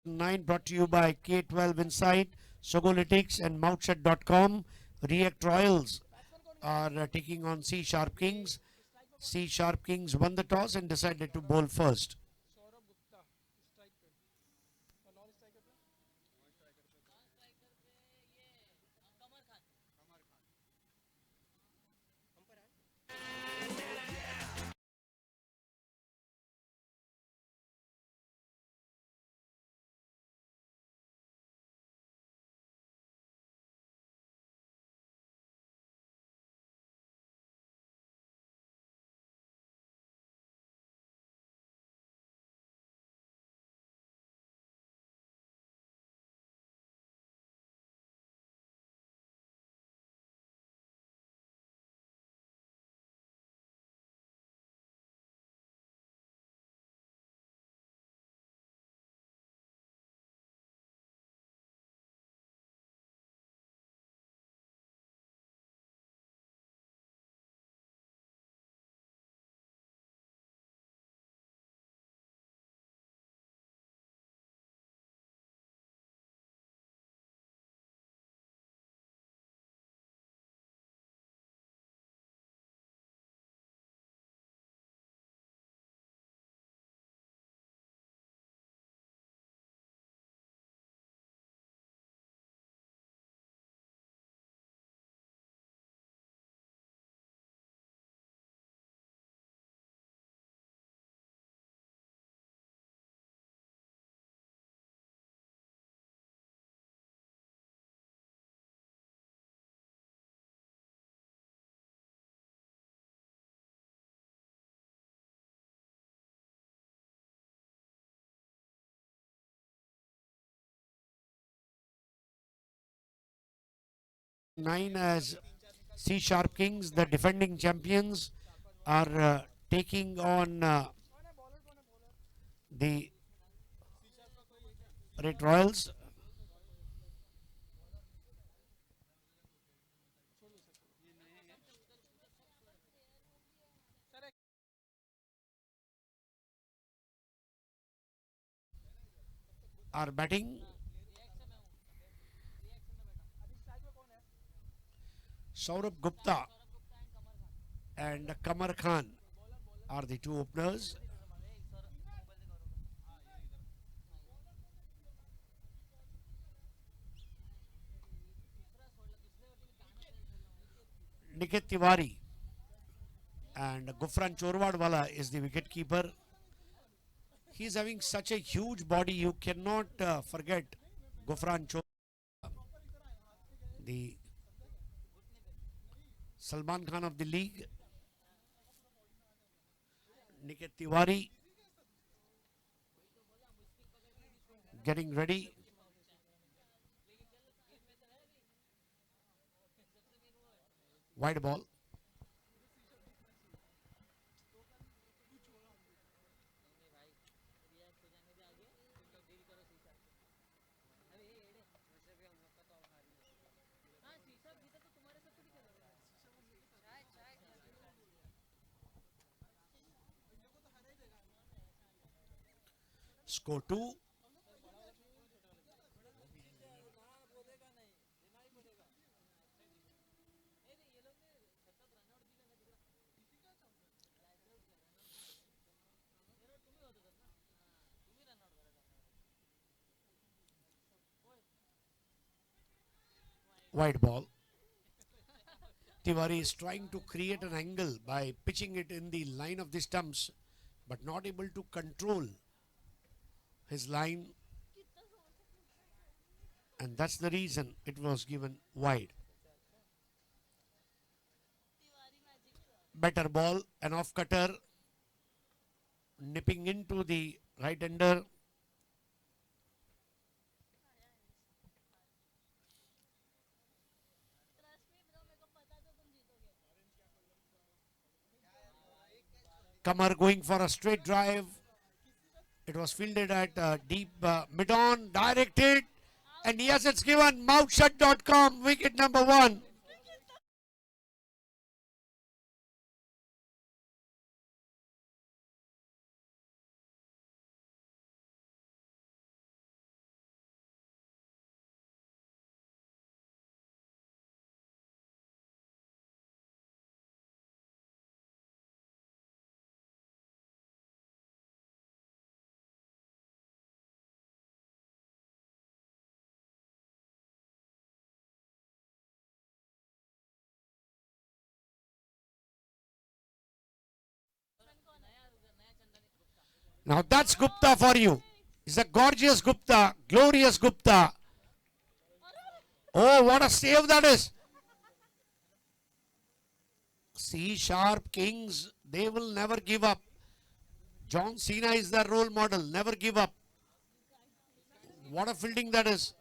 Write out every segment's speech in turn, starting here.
9 brought to you by K12 Insight, Sogolytics and Mouthshut.com. React Royals are taking on C Sharp Kings. C Sharp Kings won the toss and decided to bowl first. Nine as C Sharp Kings, the defending champions, are taking on the Red Royals. Are batting. Saurabh Gupta and Kamar Khan are the two openers. Niket Tiwari and Gufran Chorwadwala is the wicket keeper. He's having such a huge body, you cannot forget Gufran Chorwadwala, the Salman Khan of the league. Niket Tiwari getting ready. Wide ball. Score 2. Wide ball. Tiwari is trying to create an angle by pitching it in the line of the stumps, but not able to control his line, and that's the reason it was given wide. Better ball, an off cutter, nipping into the right hander. Kamar going for a straight drive. It was fielded at deep mid on, directed, and yes, it's given. Mouthshut.com, wicket number 1. Now that's Gupta for you. It's a gorgeous Gupta, glorious Gupta. Oh, what a save that is. C sharp kings, they will never give up. John Cena is their role model, never give up. What a fielding that is.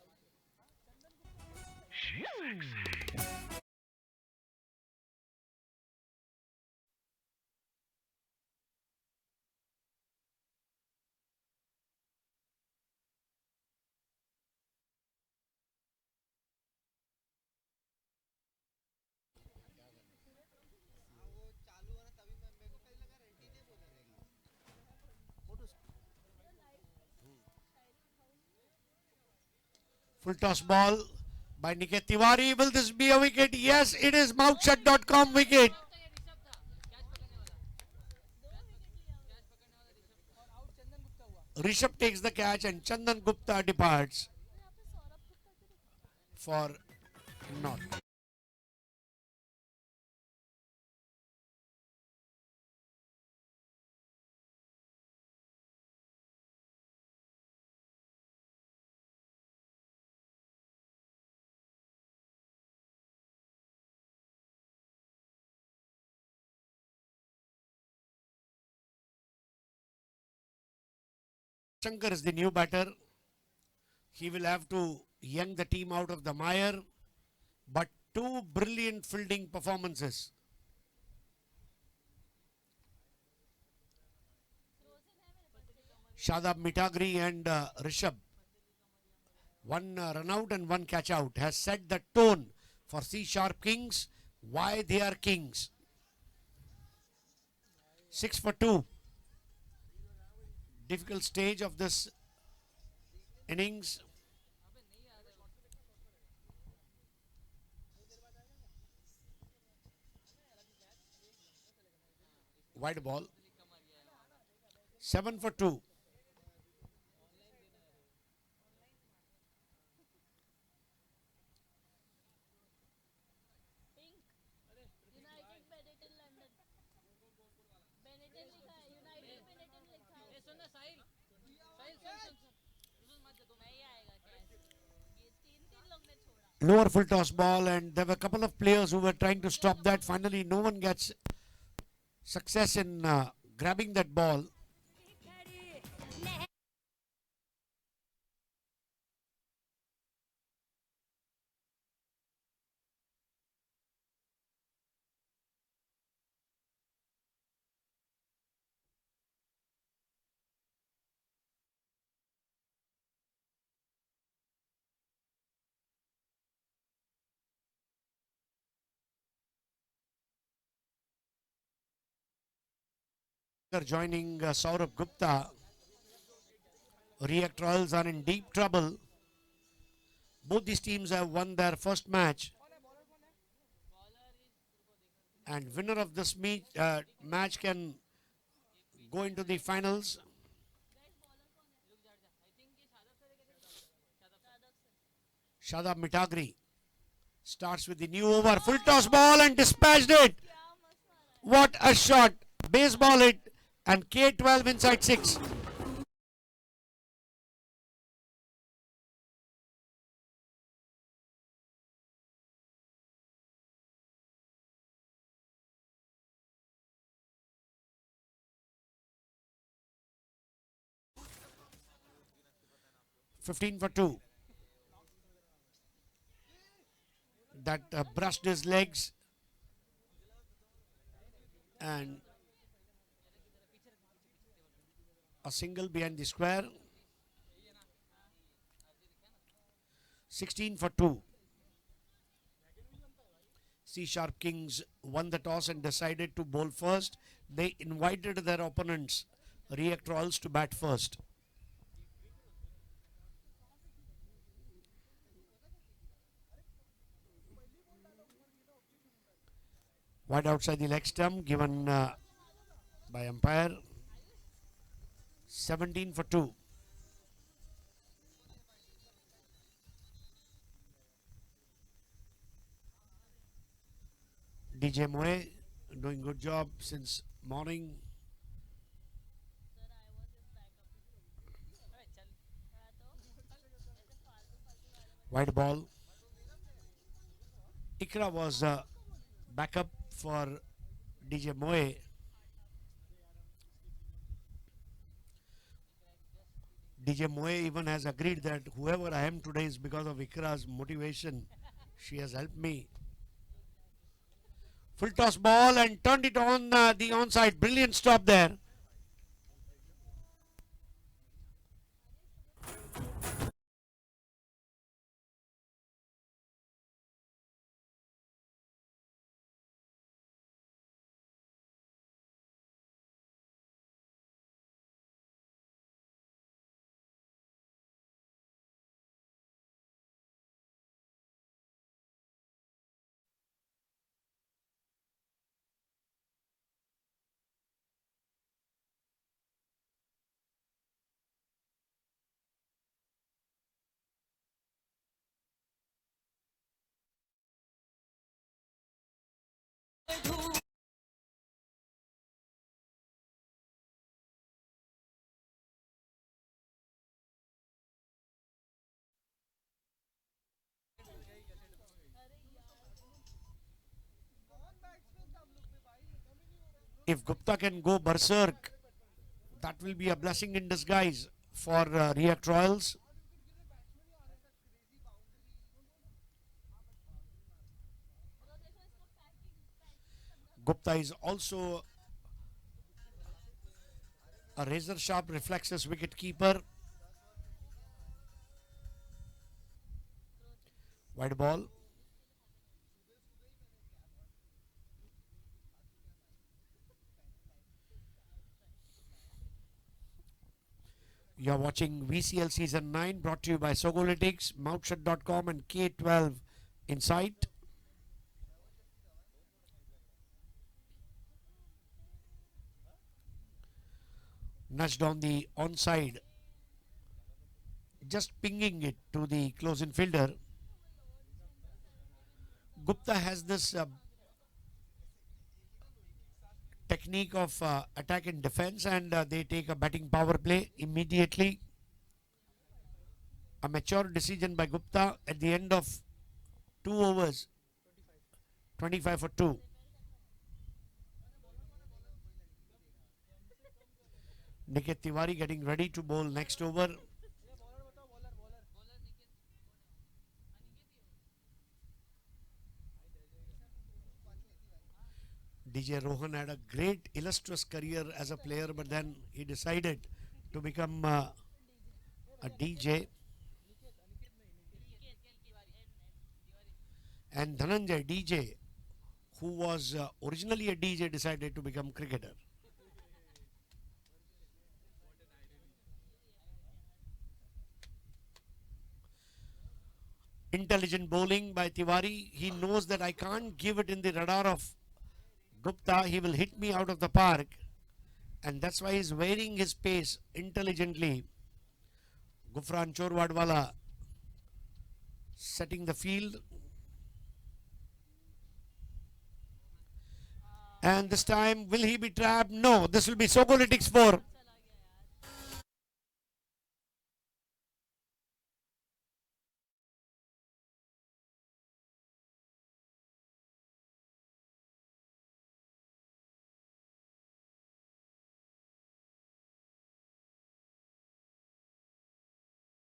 Full toss ball by Niket Tiwari. Will this be a wicket? Yes, it is. Mouthshut.com wicket. Rishabh takes the catch and Chandan Gupta departs for North. Shankar is the new batter. He will have to young the team out of the mire. But two brilliant fielding performances. Shadab Mitagri and Rishabh. One run out and one catch out has set the tone for C Sharp Kings. Why they are kings. 6 for 2. Difficult stage of this innings. Wide ball. 7 for 2. Lower full toss ball, and there were a couple of players who were trying to stop that. Finally, no one gets success in grabbing that ball. Joining Saurabh Gupta. React Royals are in deep trouble. Both these teams have won their first match. And winner of this match can go into the finals. Shadab Mitagri starts with the new over. Full toss ball and dispatched it. What a shot. Baseball hit and K12 inside 6. $15 for 2. That brushed his legs and a single behind the square. 16 for 2. C Sharp Kings won the toss and decided to bowl first. They invited their opponents, React Royals, to bat first. Wide outside the leg stump given by umpire. 17 for 2. DJ Moe doing good job since morning. Wide ball. Ikra was backup for DJ Moe. DJ Moe even has agreed that whoever I am today is because of Ikra's motivation. She has helped me. Full toss ball and turned it on the onside. Brilliant stop there. If Gupta can go berserk, that will be a blessing in disguise for React Royals. Gupta is also a razor sharp reflexes wicket keeper. Wide ball. You're watching VCL Season 9 brought to you by Sogolytics, Mouthshut.com and K12 Insight. Nudged on the onside, just pinging it to the close-in fielder. Gupta has this technique of attack and defense, and they take a batting power play immediately. A mature decision by Gupta at the end of 2 overs, 25 for 2. Niket Tiwari getting ready to bowl next over. DJ Rohan had a great illustrious career as a player, but then he decided to become a DJ. And Dhananjay DJ, who was originally a DJ, decided to become cricketer. Intelligent bowling by Tiwari. He knows that I can't give it in the radar of Gupta. He will hit me out of the park. And that's why he's varying his pace intelligently. Gufran Chorwadwala setting the field. And this time, will he be trapped? No, this will be Sogolytics 4.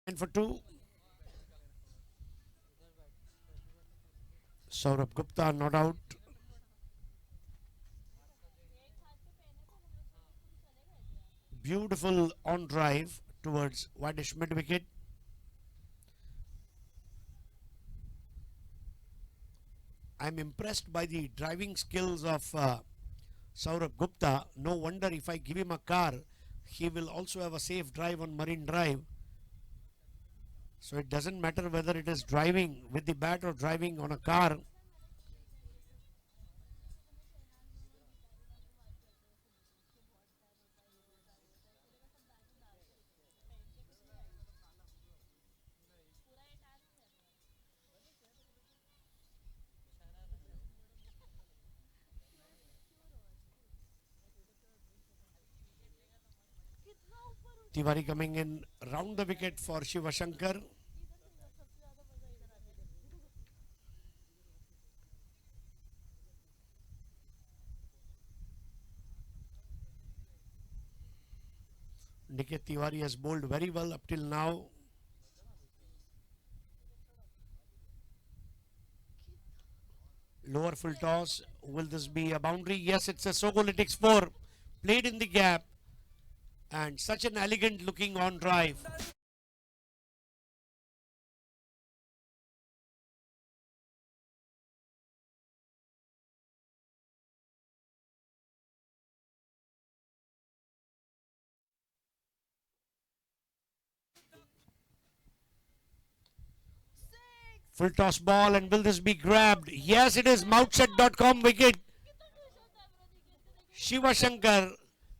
And for 2. Saurabh Gupta not out. Beautiful on drive towards wideish mid wicket. I'm impressed by the driving skills of Saurabh Gupta. No wonder if I give him a car, he will also have a safe drive on Marine Drive. So it doesn't matter whether it is driving with the bat or driving on a car. Tiwari coming in round the wicket for Shiva Shankar. Niket Tiwari has bowled very well up till now. Lower full toss. Will this be a boundary? Yes, it's a Sogolytics 4. Played in the gap. And such an elegant looking on drive. Full toss ball, and will this be grabbed? Yes, it is. Mouthset.com wicket. Shiva Shankar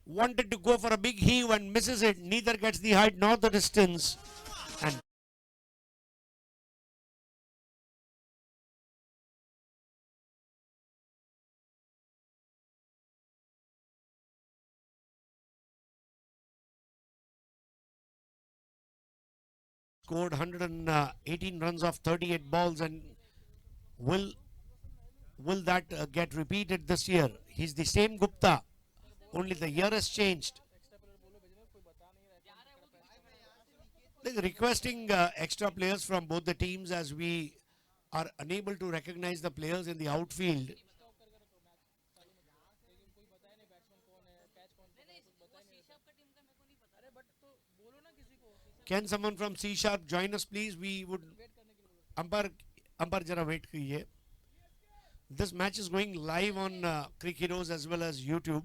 wanted to go for a big heave and misses it. Neither gets the height nor the distance. And scored 118 runs off 38 balls. And will that get repeated this year? He's the same Gupta, only the year has changed. They're requesting extra players from both the teams as we are unable to recognize the players in the outfield. Can someone from C Sharp join us, please? We would. Ampar jara wait kijiye. This match is going live on Crick Heroes as well as YouTube.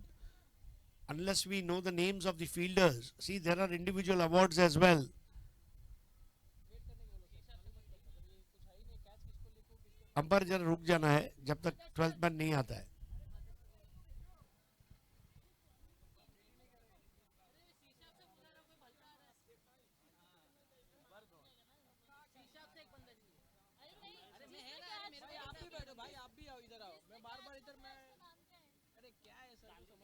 Unless we know the names of the fielders. See, there are individual awards as well. Umpire जरा रुक जाना है जब तक 12th man नहीं आता है.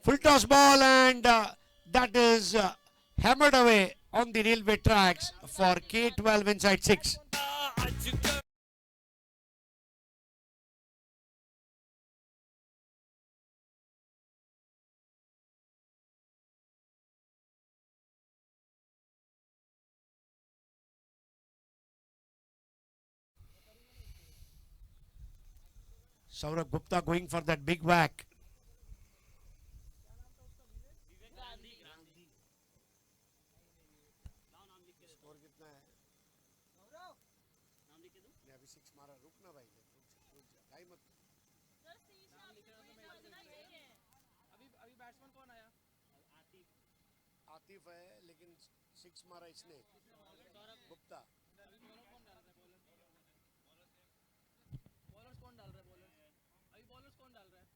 Full toss ball, and that is hammered away on the railway tracks for K12 inside 6. Saurabh Gupta going for that big whack. Atif है लेकिन 6 मारा इसने. गुप्ता. बॉलर्स कौन डाल रहा है? बॉलर्स अभी बॉलर्स कौन डाल रहा है?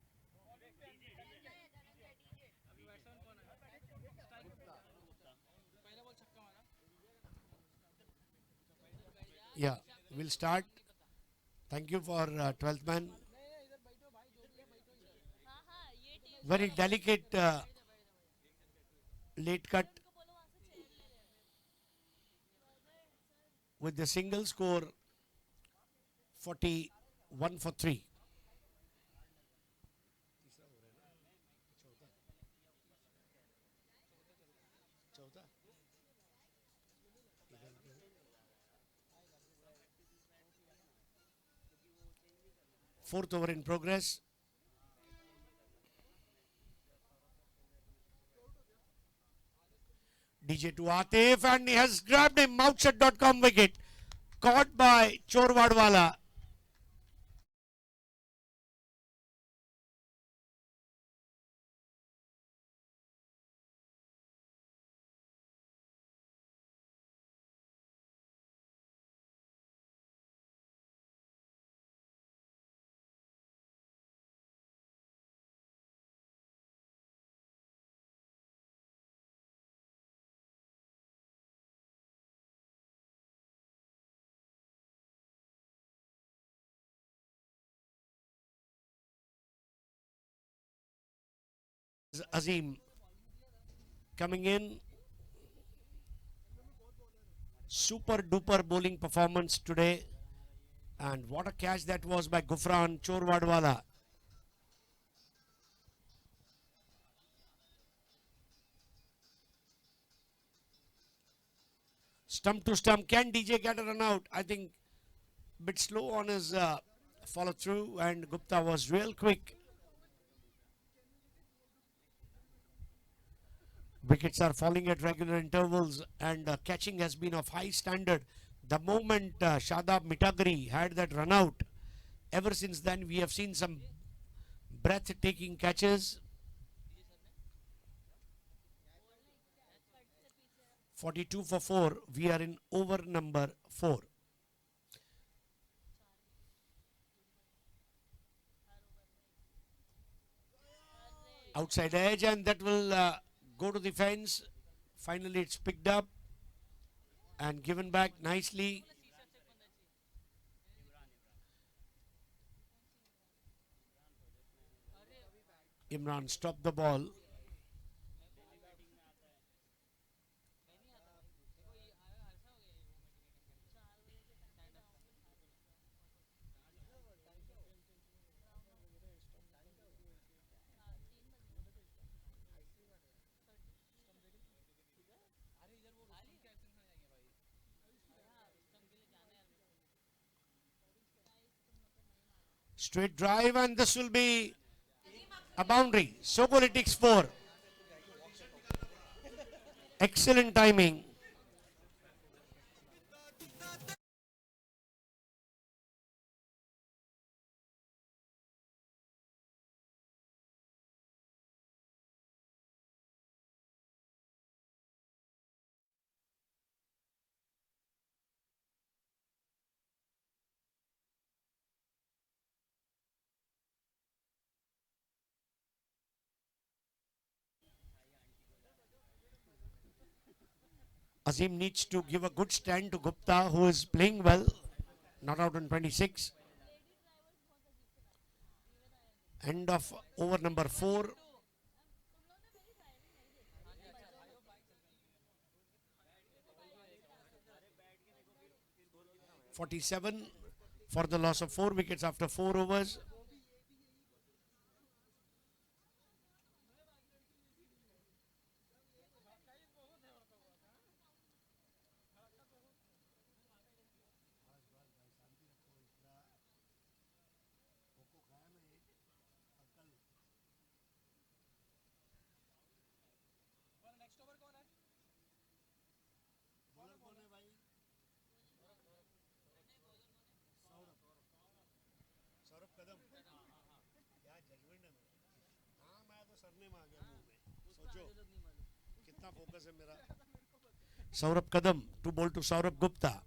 अभी बैट्समैन कौन है? गुप्ता. पहला बॉल छक्का मारा. Yeah, we'll start. Thank you for 12th man. Very delicate late cut with the single score 41 for 3. Fourth over in progress. DJ to Atif, and he has grabbed a Mouthset.com wicket. Caught by Chorwadwala. Azim coming in. Super duper bowling performance today. And what a catch that was by Gufran Chorwadwala. Stump to stump. Can DJ get a run out? I think bit slow on his follow through, and Gupta was real quick. Wickets are falling at regular intervals, and catching has been of high standard. The moment Shadab Mitagri had that run out, ever since then we have seen some breathtaking catches. 42 for 4. We are in over number 4. Outside edge, and that will go to the fence. Finally, it's picked up and given back nicely. Imran stopped the ball. Straight drive, and this will be a boundary. Sokolitics 4. Excellent timing. Azim needs to give a good stand to Gupta, who is playing well. Not out on 26. End of over number 4. 47 for the loss of 4 wickets after 4 overs. Saurabh Kadam to bowl to Saurabh Gupta.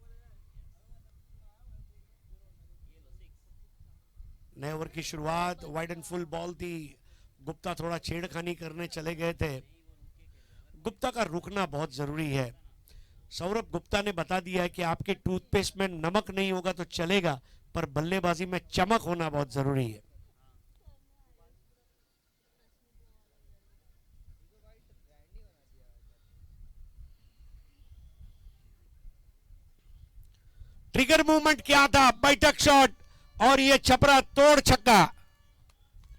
नए over की शुरुआत, wide and full ball थी. गुप्ता थोड़ा छेड़खानी करने चले गए थे. गुप्ता का रुकना बहुत जरूरी है. सौरभ गुप्ता ने बता दिया है कि आपके टूथपेस्ट में नमक नहीं होगा तो चलेगा, पर बल्लेबाजी में चमक होना बहुत जरूरी है. ट्रिगर मूवमेंट क्या था, बैठक शॉट, और ये छपरा तोड़ छक्का.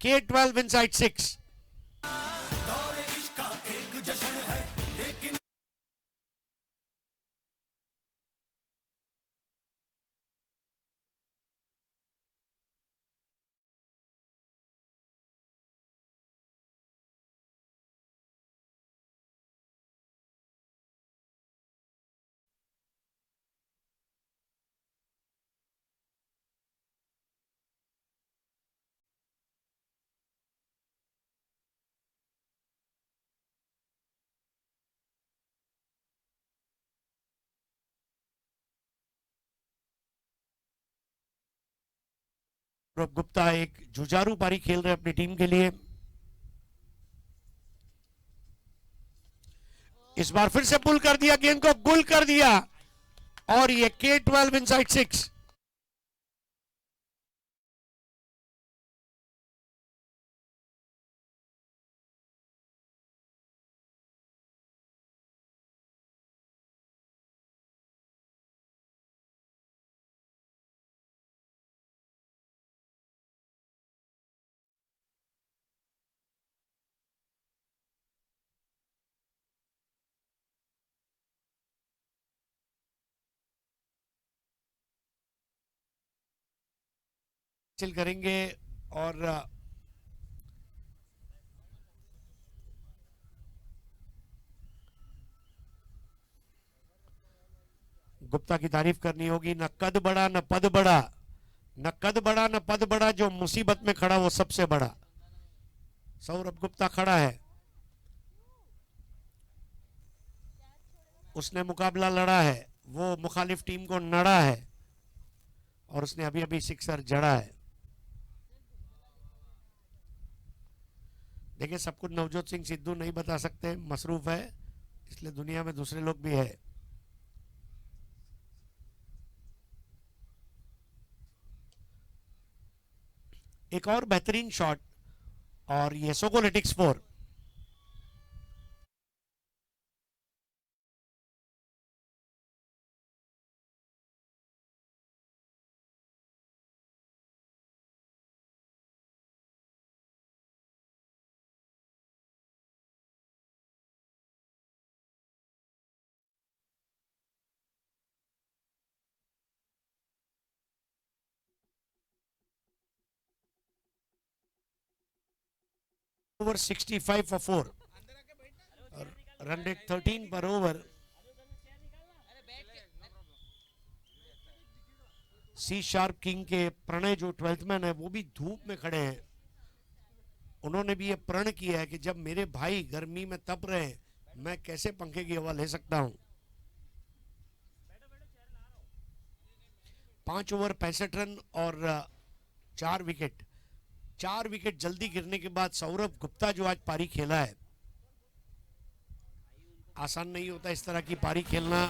K12 inside 6. सौरभ गुप्ता एक जुझारू पारी खेल रहे अपनी टीम के लिए. इस बार फिर से पुल कर दिया, गेंद को गुल कर दिया, और ये K12 inside 6. हासिल करेंगे और गुप्ता की तारीफ करनी होगी। न कद बड़ा न पद बड़ा, न कद बड़ा न पद बड़ा, जो मुसीबत में खड़ा वो सबसे बड़ा। सौरभ गुप्ता खड़ा है, उसने मुकाबला लड़ा है, वो मुखालिफ टीम को नड़ा है और उसने अभी अभी सिक्सर जड़ा है। देखिए, सब कुछ नवजोत सिंह सिद्धू नहीं बता सकते, मसरूफ है, इसलिए दुनिया में दूसरे लोग भी है। एक और बेहतरीन शॉट और ये सोकोलिटिक्स 4। ओवर 65 फॉर 4, रन रेट 13 पर ओवर। सी शार्प किंग के प्रणय जो 12th मैन है वो भी धूप में खड़े हैं। उन्होंने भी ये प्रण किया है कि जब मेरे भाई गर्मी में तप रहे हैं, मैं कैसे पंखे की हवा ले सकता हूं। 5 ओवर 65 रन और 4 विकेट। 4 विकेट जल्दी गिरने के बाद सौरभ गुप्ता जो आज पारी खेला है, आसान नहीं होता इस तरह की पारी खेलना।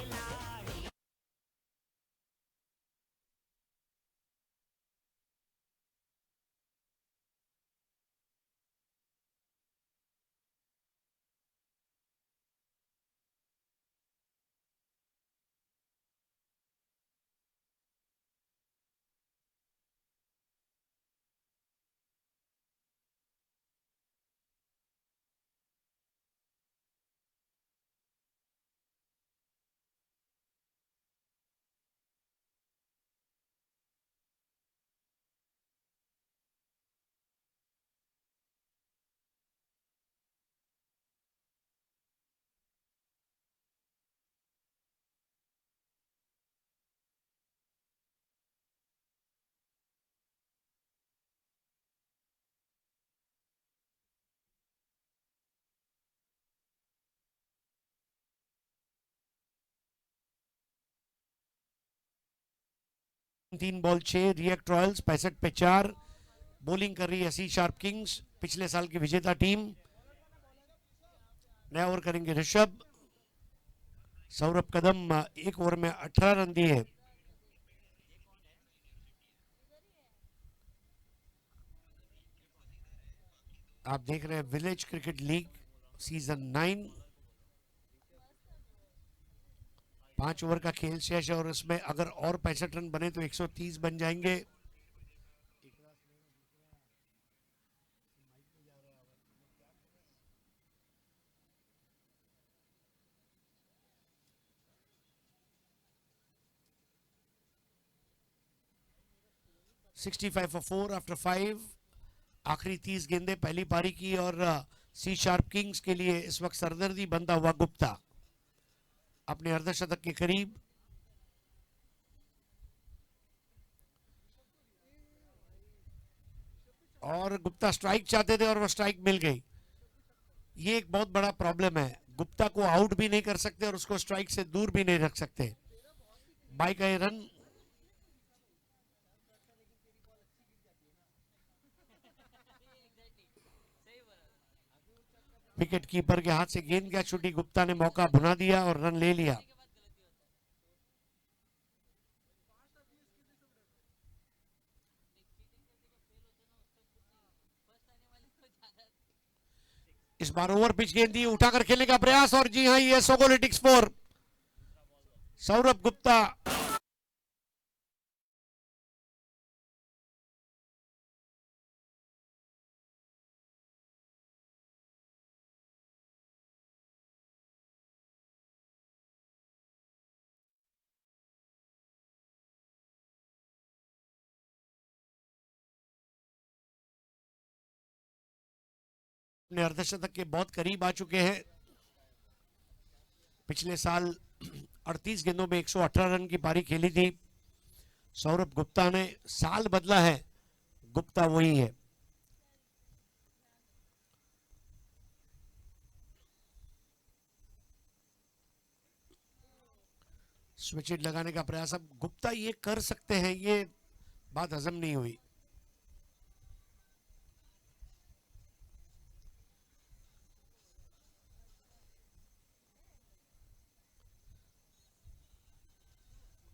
तीन बॉल 6, रिएक्ट रॉयल्स 65 पे 4। बॉलिंग कर रही है सी शार्प किंग्स, पिछले साल की विजेता टीम। नया ओवर करेंगे ऋषभ। सौरभ कदम एक ओवर में 18 रन दिए। आप देख रहे हैं village cricket league season 9। 5 over का खेल शेष है और इसमें अगर और 65 रन बने तो 130 बन जाएंगे। 65 फॉर 4 आफ्टर 5। आखिरी 30 गेंदें पहली पारी की और सी शार्प किंग्स के लिए इस वक्त सरदर्दी बनता हुआ गुप्ता अपने अर्धशतक के करीब। और गुप्ता स्ट्राइक चाहते थे और वो स्ट्राइक मिल गई। ये एक बहुत बड़ा प्रॉब्लम है, गुप्ता को आउट भी नहीं कर सकते और उसको स्ट्राइक से दूर भी नहीं रख सकते। बाई का ये रन। विकेट कीपर के हाथ से गेंद क्या छुटी, गुप्ता ने मौका भुना दिया और रन ले लिया। इस बार ओवर पिच गेंद दी, उठाकर खेलने का प्रयास और जी हां, ये सोगोलिटिक्स 4। सौरभ गुप्ता अपने अर्धशतक के बहुत करीब आ चुके हैं। पिछले साल 38 गेंदों में 118 रन की पारी खेली थी सौरभ गुप्ता ने। साल बदला है, गुप्ता वही है। स्विच हिट लगाने का प्रयास, अब गुप्ता ये कर सकते हैं, ये बात हजम नहीं हुई।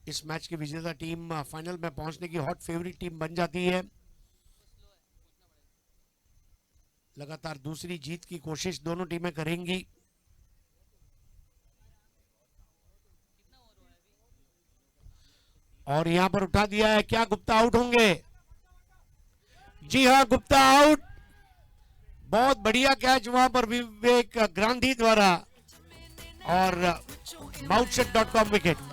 इस मैच की विजेता टीम फाइनल में पहुंचने की हॉट फेवरेट टीम बन जाती है। लगातार दूसरी जीत की कोशिश दोनों टीमें करेंगी। और यहां पर उठा दिया है, क्या गुप्ता आउट होंगे? जी हां, गुप्ता आउट। बहुत बढ़िया कैच वहां पर विवेक गांधी द्वारा, और माउथशट.com विकेट।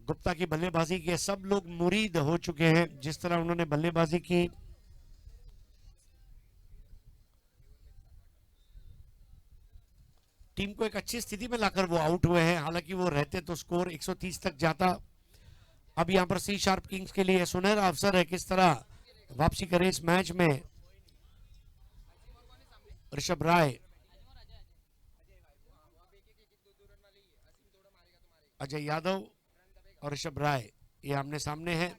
गुप्ता की बल्लेबाजी के सब लोग मुरीद हो चुके हैं, जिस तरह उन्होंने बल्लेबाजी की। टीम को एक अच्छी स्थिति में लाकर वो आउट हुए हैं, हालांकि वो रहते तो स्कोर 130 तक जाता। अब यहां पर सी शार्प किंग्स के लिए सुनहरा अवसर है, किस तरह वापसी करे इस मैच में। ऋषभ राय, अजय यादव और ऋषभ राय ये आमने सामने हैं।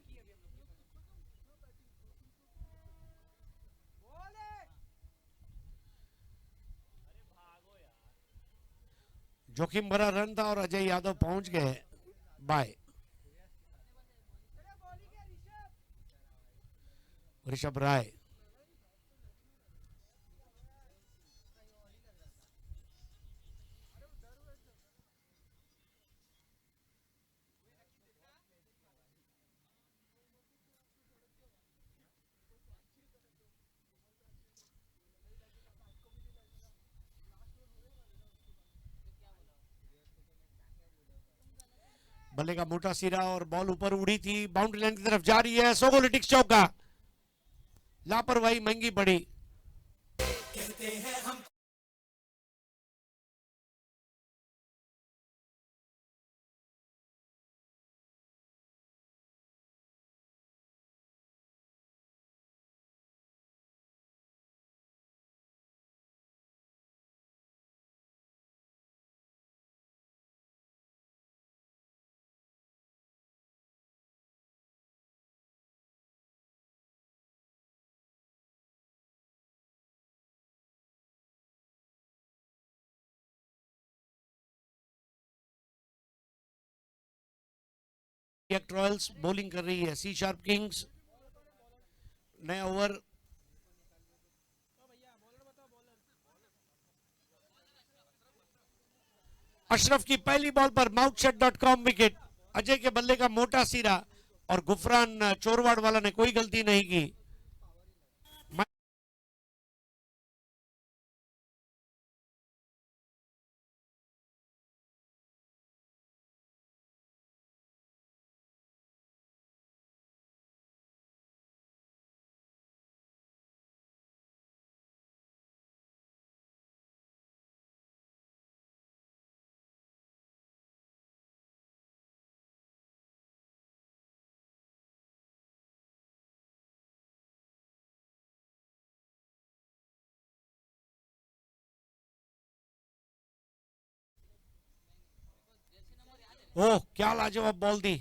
जोखिम भरा रन था और अजय यादव पहुंच गए बाय। ऋषभ राय, बल्ले का मोटा सिरा और बॉल ऊपर उड़ी थी, बाउंड्री लाइन की तरफ जा रही है। सोगोलिटिक्स चौका, लापरवाही महंगी पड़ी। रॉयल्स बॉलिंग कर रही है, सी शार्प किंग्स। नया ओवर, अशरफ की पहली बॉल पर माउथशट.com विकेट। अजय के बल्ले का मोटा सिरा और गुफरान चोरवाड़ वाला ने कोई गलती नहीं की। ओह, क्या लाजवाब बॉल दी।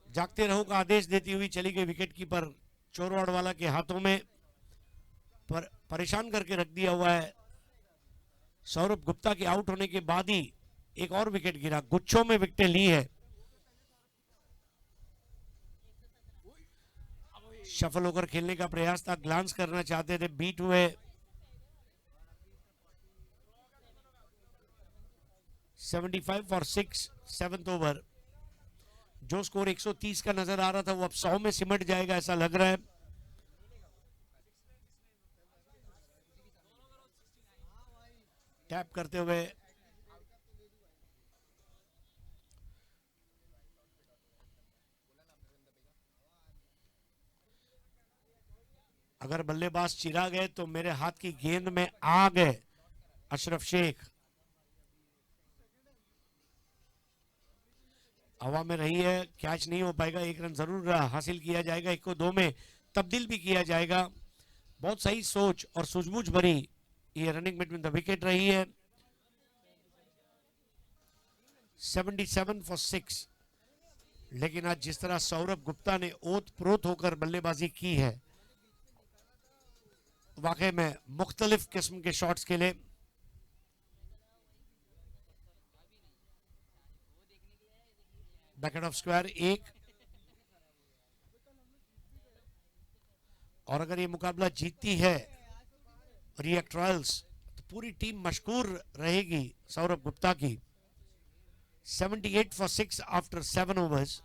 जागते रहो का आदेश देती हुई चली गई विकेट कीपर चोरवाड़ वाला के हाथों में। परेशान करके रख दिया हुआ है। सौरभ गुप्ता के आउट होने के बाद ही एक और विकेट गिरा, गुच्छों में विकेटें ली है। शफल होकर खेलने का प्रयास था, ग्लांस करना चाहते थे, बीट हुए। 75 फॉर 6, 7th ओवर। जो स्कोर 130 का नजर आ रहा था वो अब 100 में सिमट जाएगा ऐसा लग रहा है। टैप करते हुए अगर बल्लेबाज चिरा गए तो मेरे हाथ की गेंद में आ गए अशरफ शेख। हवा में रही है, कैच नहीं हो पाएगा, एक रन जरूर हासिल किया जाएगा, 1 को 2 में तब्दील भी किया जाएगा। बहुत सही सोच और सूझबूझ भरी ये रनिंग बिटवीन द विकेट रही है। 77 फॉर 6। लेकिन आज जिस तरह सौरभ गुप्ता ने ओत प्रोत होकर बल्लेबाजी की है, वाकई में मुख्तलिफ किस्म के शॉट्स खेले। Baked of square 1। और अगर ये मुकाबला जीतती है रिएक्ट ट्रायल्स तो पूरी टीम मशकूर रहेगी सौरभ गुप्ता की। 78 फॉर 6 आफ्टर 7 ओवर्स।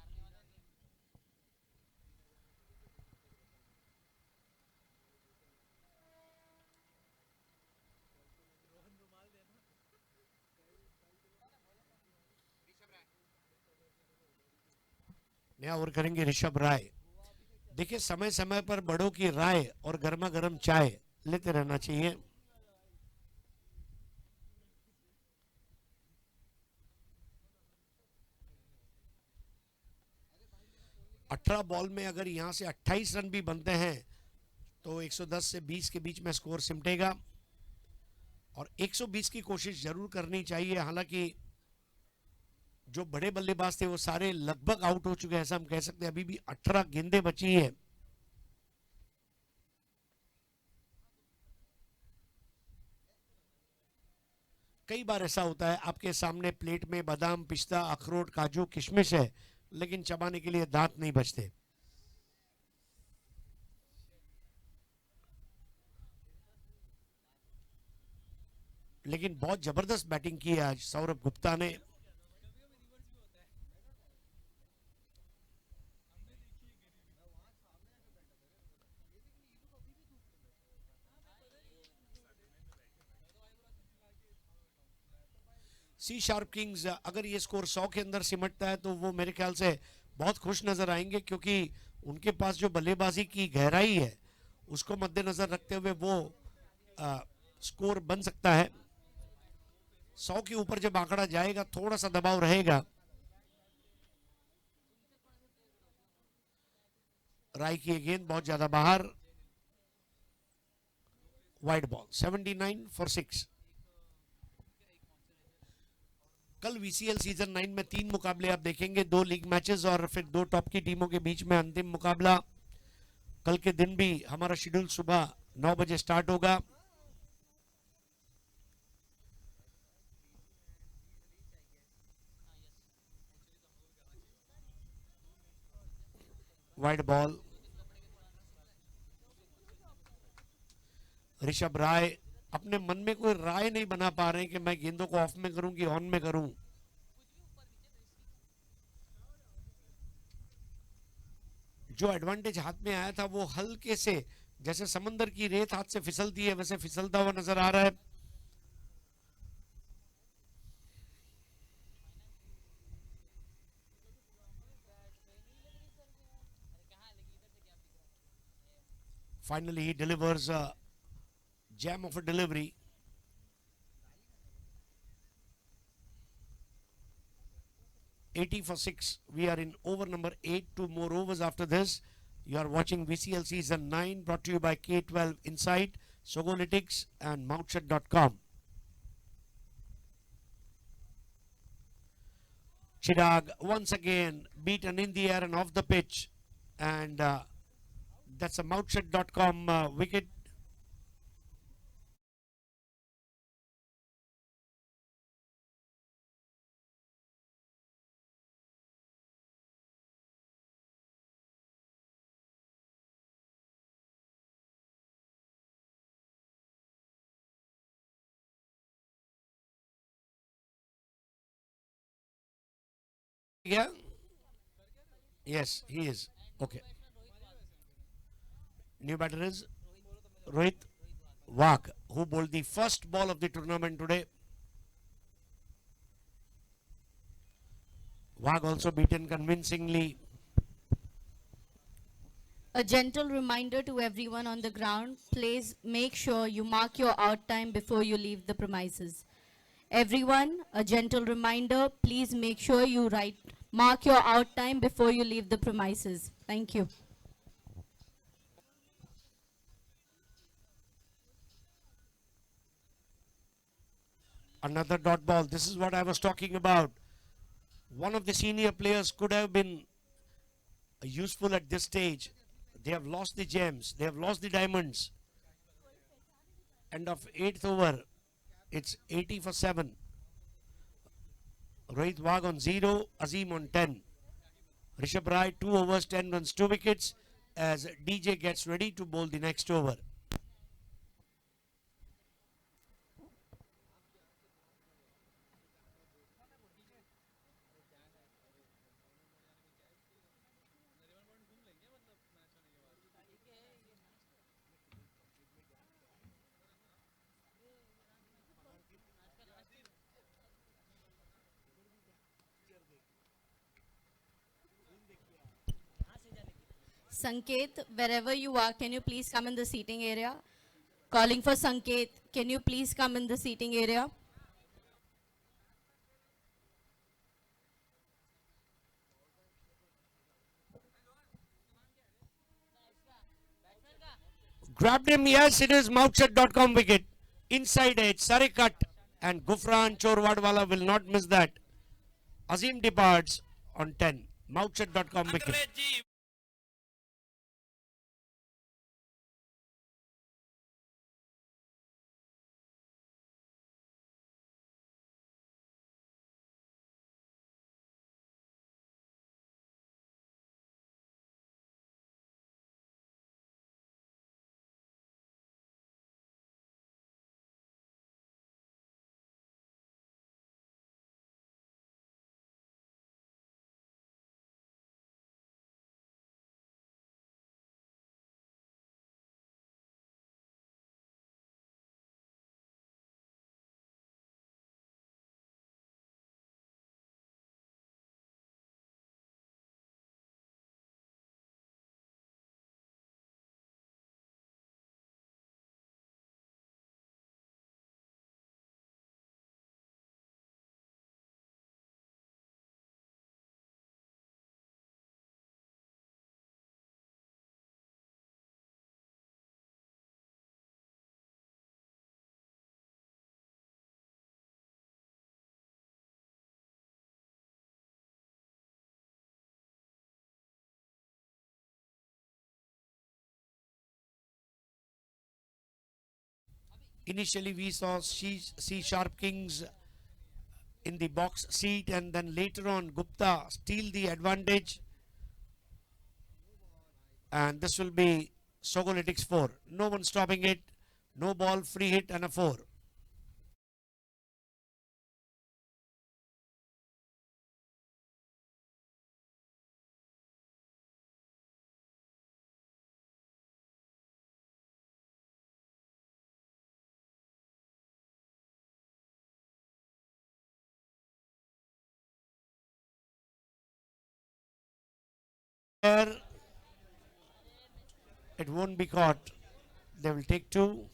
नया ओवर करेंगे ऋषभ राय। देखिए समय समय पर बड़ों की राय और गर्मा गर्म चाय लेते रहना चाहिए। अठारह बॉल में अगर यहां से 28 रन भी बनते हैं तो 110 से 20 के बीच में स्कोर सिमटेगा और 120 की कोशिश जरूर करनी चाहिए। हालांकि जो बड़े बल्लेबाज थे वो सारे लगभग आउट हो चुके हैं, ऐसा हम कह सकते हैं। अभी भी 18 गेंदें बची है। कई बार ऐसा होता है आपके सामने प्लेट में बादाम, पिस्ता, अखरोट, काजू, किशमिश है, लेकिन चबाने के लिए दांत नहीं बचते। लेकिन बहुत जबरदस्त बैटिंग की है आज सौरभ गुप्ता ने। सी शार्प किंग्स अगर ये स्कोर 100 के अंदर सिमटता है तो वो मेरे ख्याल से बहुत खुश नजर आएंगे, क्योंकि उनके पास जो बल्लेबाजी की गहराई है उसको मद्देनजर रखते हुए वो स्कोर बन सकता है। 100 के ऊपर जब आंकड़ा जाएगा थोड़ा सा दबाव रहेगा। राय की गेंद बहुत ज्यादा बाहर, वाइड बॉल। 79 फॉर 6। कल वीसीएल सीजन 9 में 3 मुकाबले आप देखेंगे, 2 लीग मैचेस और फिर 2 टॉप की टीमों के बीच में अंतिम मुकाबला। कल के दिन भी हमारा शेड्यूल सुबह 9 बजे स्टार्ट होगा। Wide ball. ऋषभ राय अपने मन में कोई राय नहीं बना पा रहे हैं कि मैं गेंदों को ऑफ में करूं कि ऑन में करूं। जो एडवांटेज हाथ में आया था वो हल्के से, जैसे समंदर की रेत हाथ से फिसलती है वैसे फिसलता हुआ नजर आ रहा है। Finally, he delivers a gem of a delivery. $80 for 6. We are in over number 8. 2 more overs after this. You are watching VCL Season 9, brought to you by K12 Insight, Sogolytics, and Mountshot.com. Chirag once again beaten in the air and off the pitch. And that's a Mountshot.com wicket. Yeah. Yes, he is. Okay. New batter is Rohit Wagh, who bowled the first ball of the tournament today. Wagh also beaten convincingly. A gentle reminder to everyone on the ground, please make sure you mark your out time before you leave the premises. Everyone, a gentle reminder, please make sure you mark your out time before you leave the premises. Thank you. Another dot ball. This is what I was talking about. One of the senior players could have been useful at this stage. They have lost the gems. They have lost the diamonds. End of 8th over. It's 80 for 7. Rohit Wagh on 0. Azim on 10. Rishabh Rai 2 overs 10 runs 2 wickets as DJ gets ready to bowl the next over. Sanket, wherever you are, can you please come in the seating area? Calling for Sanket, can you please come in the seating area? Grabbed him, yes, it is mouthshut.com wicket. Inside edge, Sarikat and Gufran Chorwadwala will not miss that. Azim departs on 10. Mouthshut.com wicket. Initially, we saw C Sharp Kings in the box seat, and then later on, Gupta steal the advantage. And this will be Sogolitics 4. No one stopping it. No ball, free hit, and a 4. There, it won't be caught. They will take 2.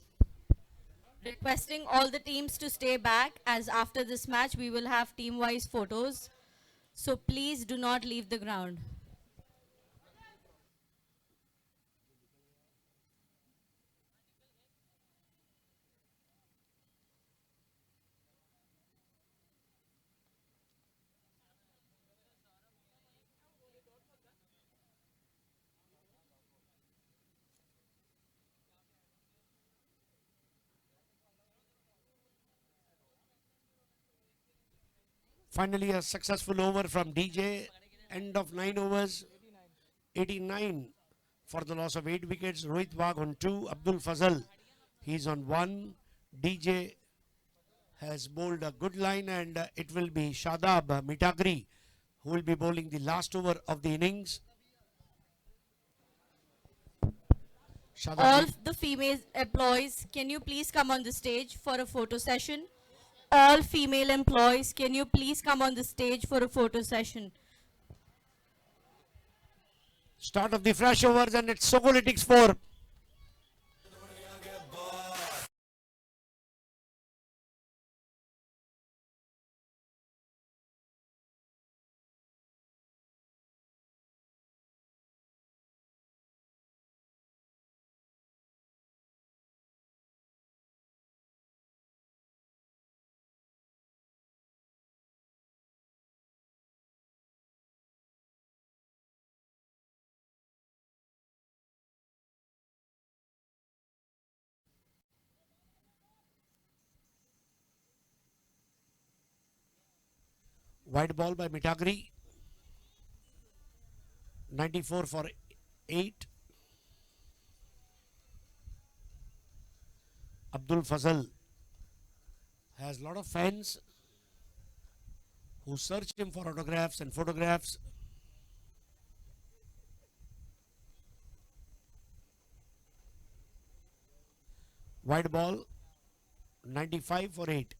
Requesting all the teams to stay back as after this match we will have team-wise photos. So please do not leave the ground. Finally, a successful over from DJ. End of 9 overs. 89 for the loss of 8 wickets. Rohit Wagh on 2. Abdul Fazal, he's on 1. DJ has bowled a good line, and it will be Shadab Mitagri who will be bowling the last over of the innings. All Shadab, the female employees, can you please come on the stage for a photo session? All female employees, can you please come on the stage for a photo session? start of the fresh overs, and it's Sokolitics 4. Wide ball by Mitagri. 94 for 8. Abdul Fazal has a lot of fans who search him for autographs and photographs. Wide ball, 95 for 8.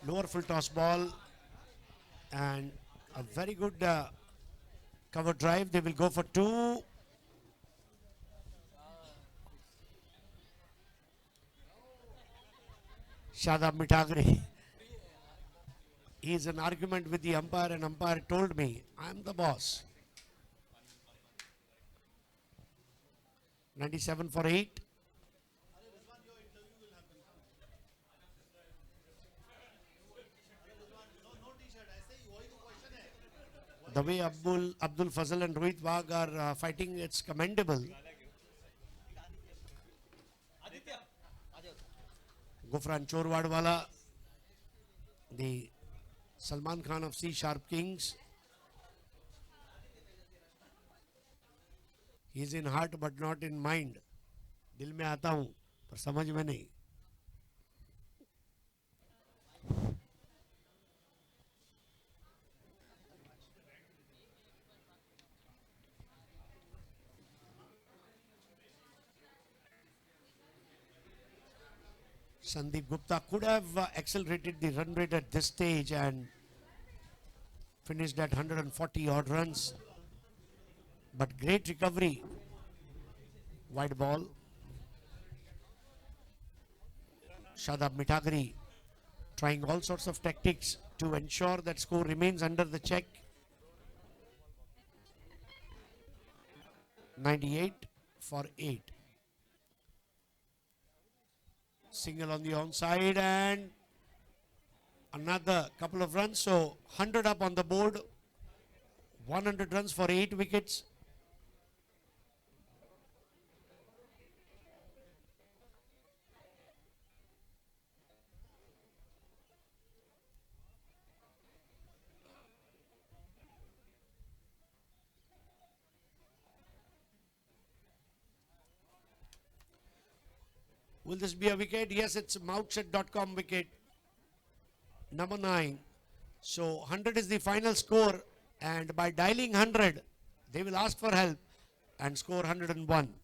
Lower full toss ball and a very good cover drive. They will go for 2. Shadab Mitagri. He is in argument with the umpire, and umpire told me, I'm the boss. 97 for 8. The way Abdul Fazal and Rohit Wagh are fighting, it's commendable. Gufran Chorwadwala, the Salman Khan of C Sharp Kings. He is in heart but not in mind. दिल में आता हूँ पर समझ में नहीं. Sandeep Gupta could have accelerated the run rate at this stage and finished at 140 odd runs. But great recovery. Wide ball. Shadab Mitagri trying all sorts of tactics to ensure that score remains under the check. 98 for 8. Single on the onside and another couple of runs. So 100 up on the board. 100 runs for 8 wickets. Will this be a wicket? Yes, it's Mouthset.com wicket. Number 9. So 100 is the final score, and by dialing 100, they will ask for help and score 101.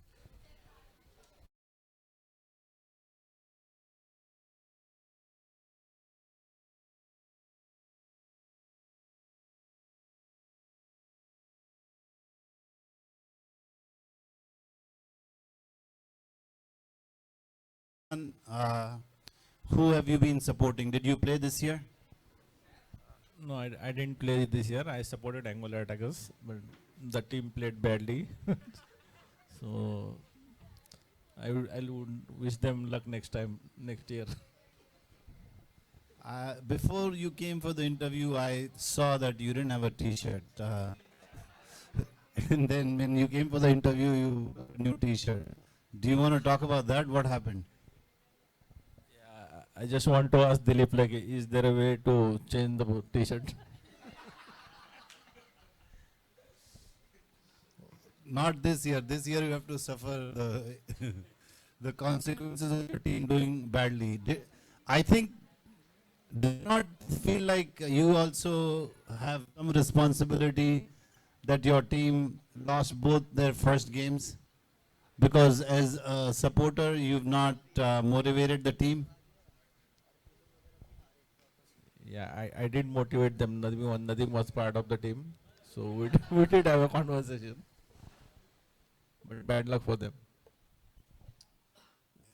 Who have you been supporting? Did you play this year? No, I didn't play this year. I supported Angola Attackers, but the team played badly. So I would wish them luck next year. Before you came for the interview, I saw that you didn't have a T-shirt. And then when you came for the interview, you got a new T-shirt. Do you want to talk about that? What happened? I just want to ask Dilip, like, is there a way to change the T-shirt? Not this year. This year you have to suffer the consequences of your team doing badly. I think, do you not feel like you also have some responsibility that your team lost both their first games? Because as a supporter, you've not motivated the team. Yeah, I did motivate them. Nadim was part of the team. So we did have a conversation. But bad luck for them.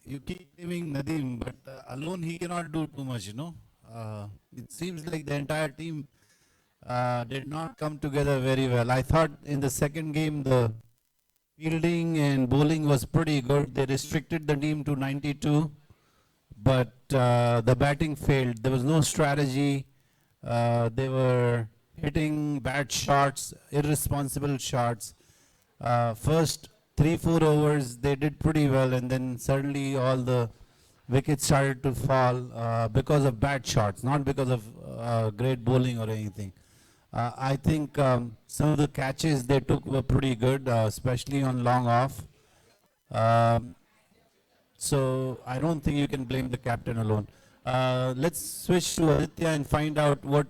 You keep naming Nadeem, but alone he cannot do too much, it seems like the entire team did not come together very well. I thought in the second game the fielding and bowling was pretty good. They restricted the team to 92, but the batting failed. There was no strategy. They were hitting bad shots, irresponsible shots. First 3-4 overs they did pretty well, and then suddenly all the wickets started to fall because of bad shots, not because of great bowling or anything. I think some of the catches they took were pretty good, especially on long off. So I don't think you can blame the captain alone. Let's switch to Aditya and find out what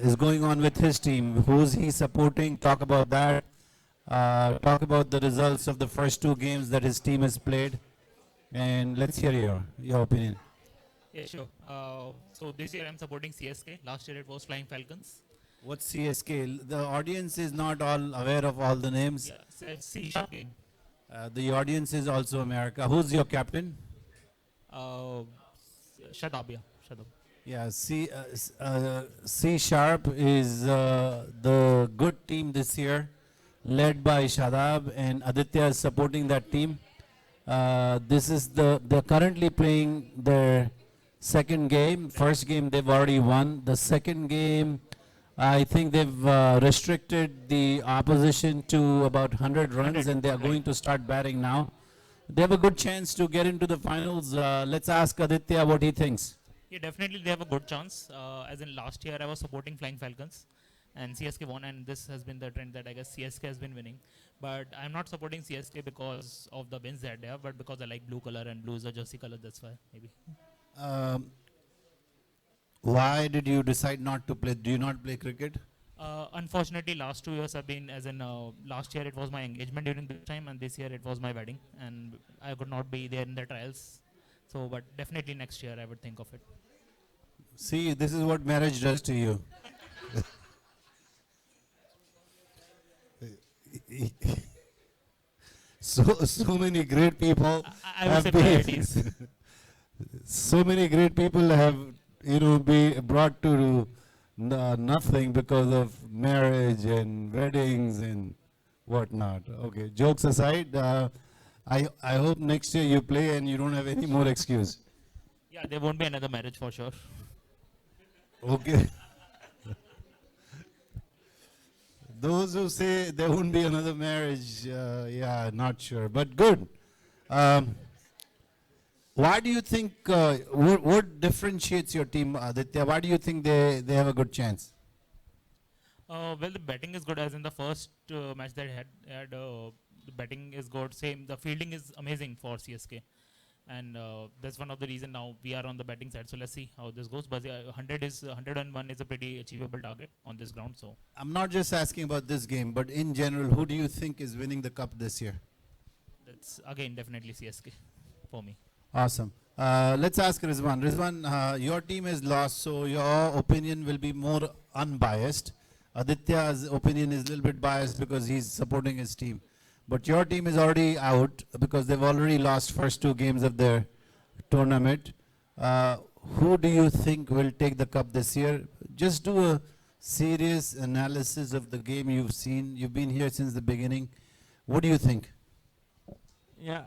is going on with his team. Who's he supporting? Talk about that. Talk about the results of the first two games that his team has played. And let's hear your opinion. Yeah, sure. So this year I'm supporting CSK. Last year it was Flying Falcons. What's CSK? The audience is not all aware of all the names. Yeah, so it's C-sharp game. The audience is also America. Who's your captain? Shadab, yeah. Shadab. Yeah, C Sharp is the good team this year, led by Shadab, and Aditya is supporting that team. This is they're currently playing their second game. First game they've already won. The second game, I think they've restricted the opposition to about 100 runs, and they are going to start batting now. They have a good chance to get into the finals. Let's ask Aditya what he thinks. Yeah, definitely they have a good chance. As in last year I was supporting Flying Falcons and CSK won, and this has been the trend that I guess CSK has been winning. But I'm not supporting CSK because of the wins that they have, but because I like blue color and blue is a jersey color, that's why maybe. Why did you decide not to play? Do you not play cricket? Unfortunately, last 2 years have been, as in last year it was my engagement during this time, and this year it was my wedding, and I could not be there in the trials. So, but definitely next year I would think of it. See, this is what marriage does to you. So many great people I will have say been, priorities. so many great people have be brought to nothing because of marriage and weddings and whatnot. Okay, jokes aside, I hope next year you play and you don't have any more excuse. Yeah, there won't be another marriage for sure. Okay. Those who say there won't be another marriage, yeah, not sure, but good. Why do you think, what differentiates your team, Aditya? Why do you think they have a good chance? Well, the batting is good, as in the first match that I had the batting is good. Same, the fielding is amazing for CSK. And that's one of the reason now we are on the batting side. So let's see how this goes. But 101 is a pretty achievable target on this ground. So I'm not just asking about this game, but in general, who do you think is winning the cup this year? that's again definitely CSK for me. Awesome. Let's ask Rizwan. Rizwan, your team has lost, so your opinion will be more unbiased. Aditya's opinion is a little bit biased because he's supporting his team. But your team is already out because they've already lost first two games of their tournament. Who do you think will take the cup this year? Just do a serious analysis of the game you've seen. You've been here since the beginning. What do you think? Yeah,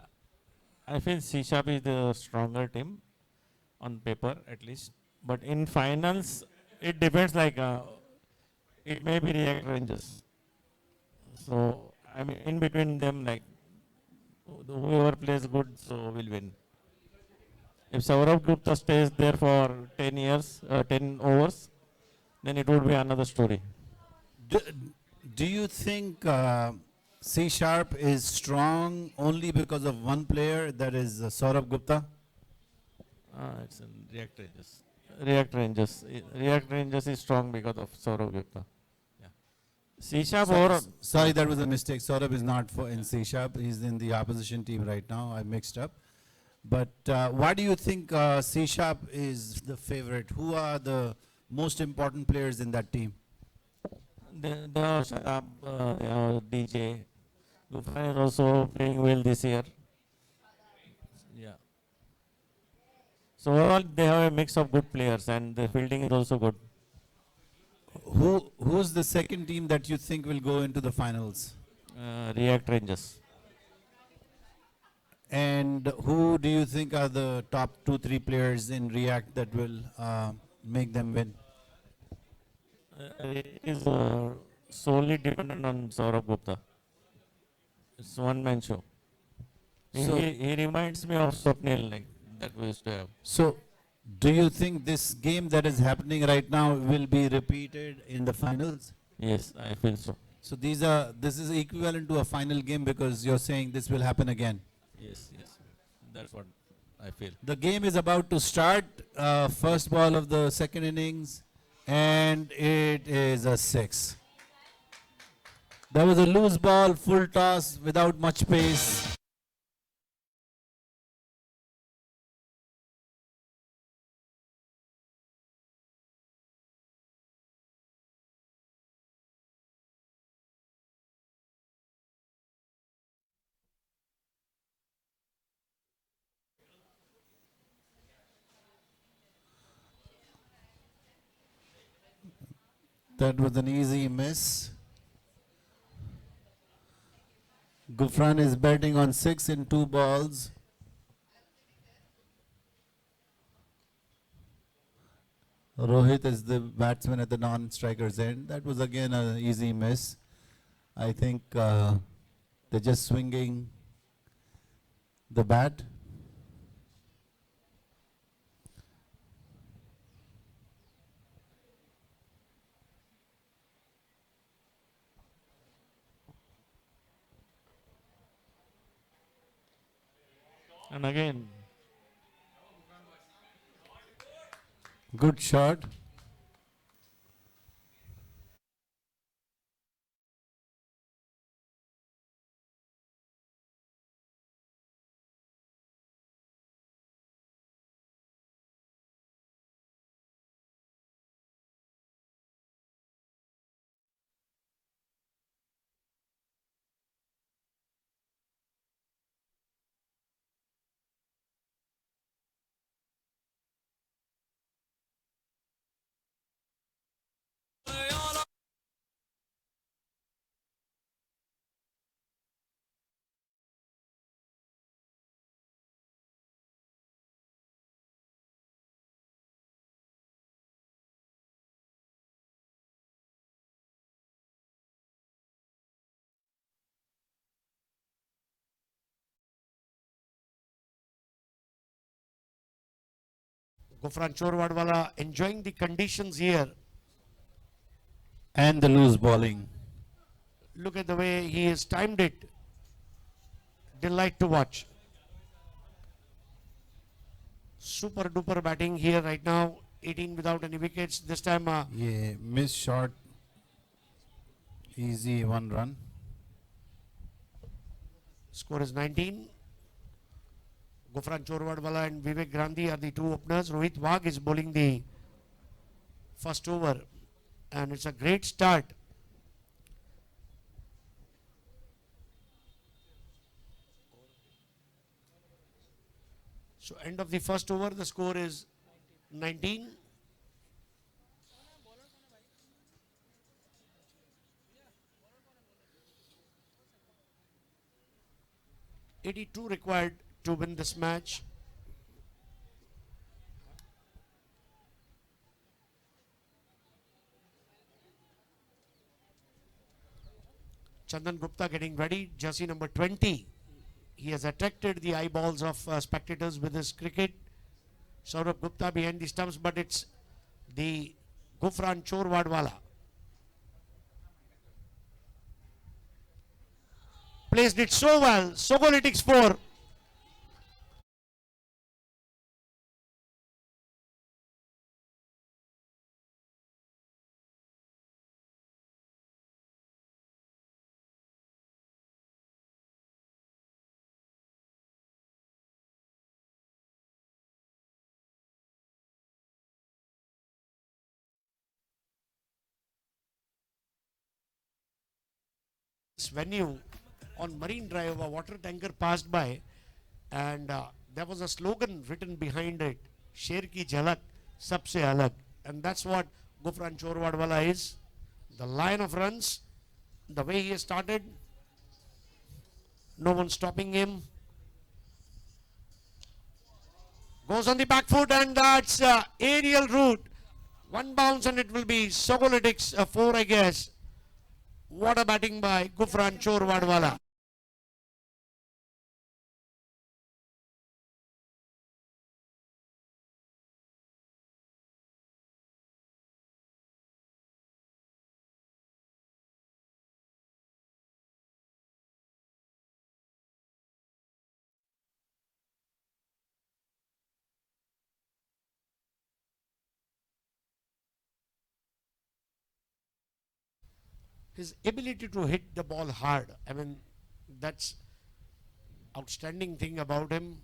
I feel C-Sharp is the stronger team on paper at least. But in finals, it depends it may be React Rangers. So, I mean, in between them, whoever plays good, so will win. If Saurabh Gupta stays there for 10 years, 10 overs, then it would be another story. Do you think C Sharp is strong only because of one player, that is Saurabh Gupta? It's in React Rangers. React Rangers. React Rangers is strong because of Saurabh Gupta. Yeah. C Sharp overall. Sorry, that was a mistake. Saurabh is not in C Sharp. He's in the opposition team right now. I mixed up. But why do you think C Sharp is the favorite? Who are the most important players in that team? They are DJ. Gufran is also playing well this year. Yeah. So overall, they have a mix of good players, and the fielding is also good. Who's the second team that you think will go into the finals? React Rangers. And who do you think are the top 2-3 players in React that will make them win? It is solely dependent on Saurabh Gupta. It's one man show. So- He reminds me of Swapnil, like that we used to have. So, do you think this game that is happening right now will be repeated in the finals? Yes, I feel so. So this is equivalent to a final game because you're saying this will happen again. Yes, that's what I feel. The game is about to start. First ball of the second innings, and it is a 6. There was a loose ball, full toss without much pace. That was an easy miss. Gufran is batting on 6 in 2 balls. Rohit is the batsman at the non-striker's end. That was again an easy miss. I think they're just swinging the bat. And again, Good shot. Gufran Chorwadwala enjoying the conditions here. And the loose bowling. Look at the way he has timed it. Delight to watch. Super duper batting here right now. 18 without any wickets. This time Yeah, miss shot. Easy 1 run. score is 19. Gufran Chorwadwala and Vivek Gandhi are the 2 openers. Rohit Wagh is bowling the first over. And it's a great start. So end of the first over, the score is 19. $82 required to win this match. Chandan Gupta getting ready, jersey number 20. He has attracted the eyeballs of spectators with his cricket. Saurabh Gupta behind the stumps, but it's the Gufran Chorwadwala. placed it so well. Sogolytics 4. This venue on Marine Drive, a water tanker passed by, and there was a slogan written behind it, Sher ki jhalak sabse alag. And that's what Gufran Chorwadwala is. The lion of runs, the way he has started, no one stopping him. Goes on the back foot, and that's aerial route. One bounce and it will be Sogolytics 4, I guess. What a batting by Gufran Chorwadwala. His ability to hit the ball hard, I mean, that's outstanding thing about him.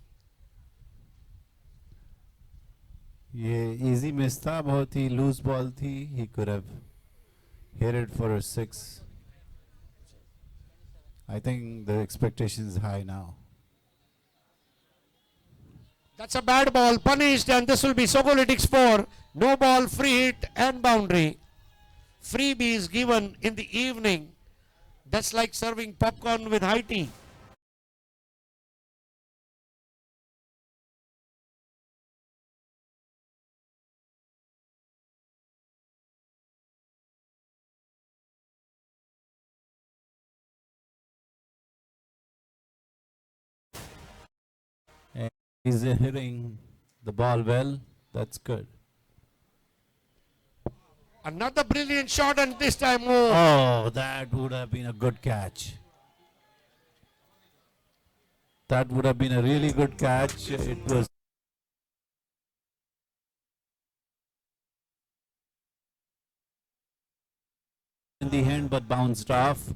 ये easy miss था, बहुत ही loose ball थी. He could have hit it for a 6. I think the expectation is high now. That's a bad ball, punished, and this will be Sogolytics 4. No ball, free hit and boundary. Freebie is given in the evening. That's like serving popcorn with high tea. And he's hitting the ball well. That's good. Another brilliant shot, and this time, oh, Oh, that would have been a good catch. That would have been a really good catch. It was in the hand but bounced off.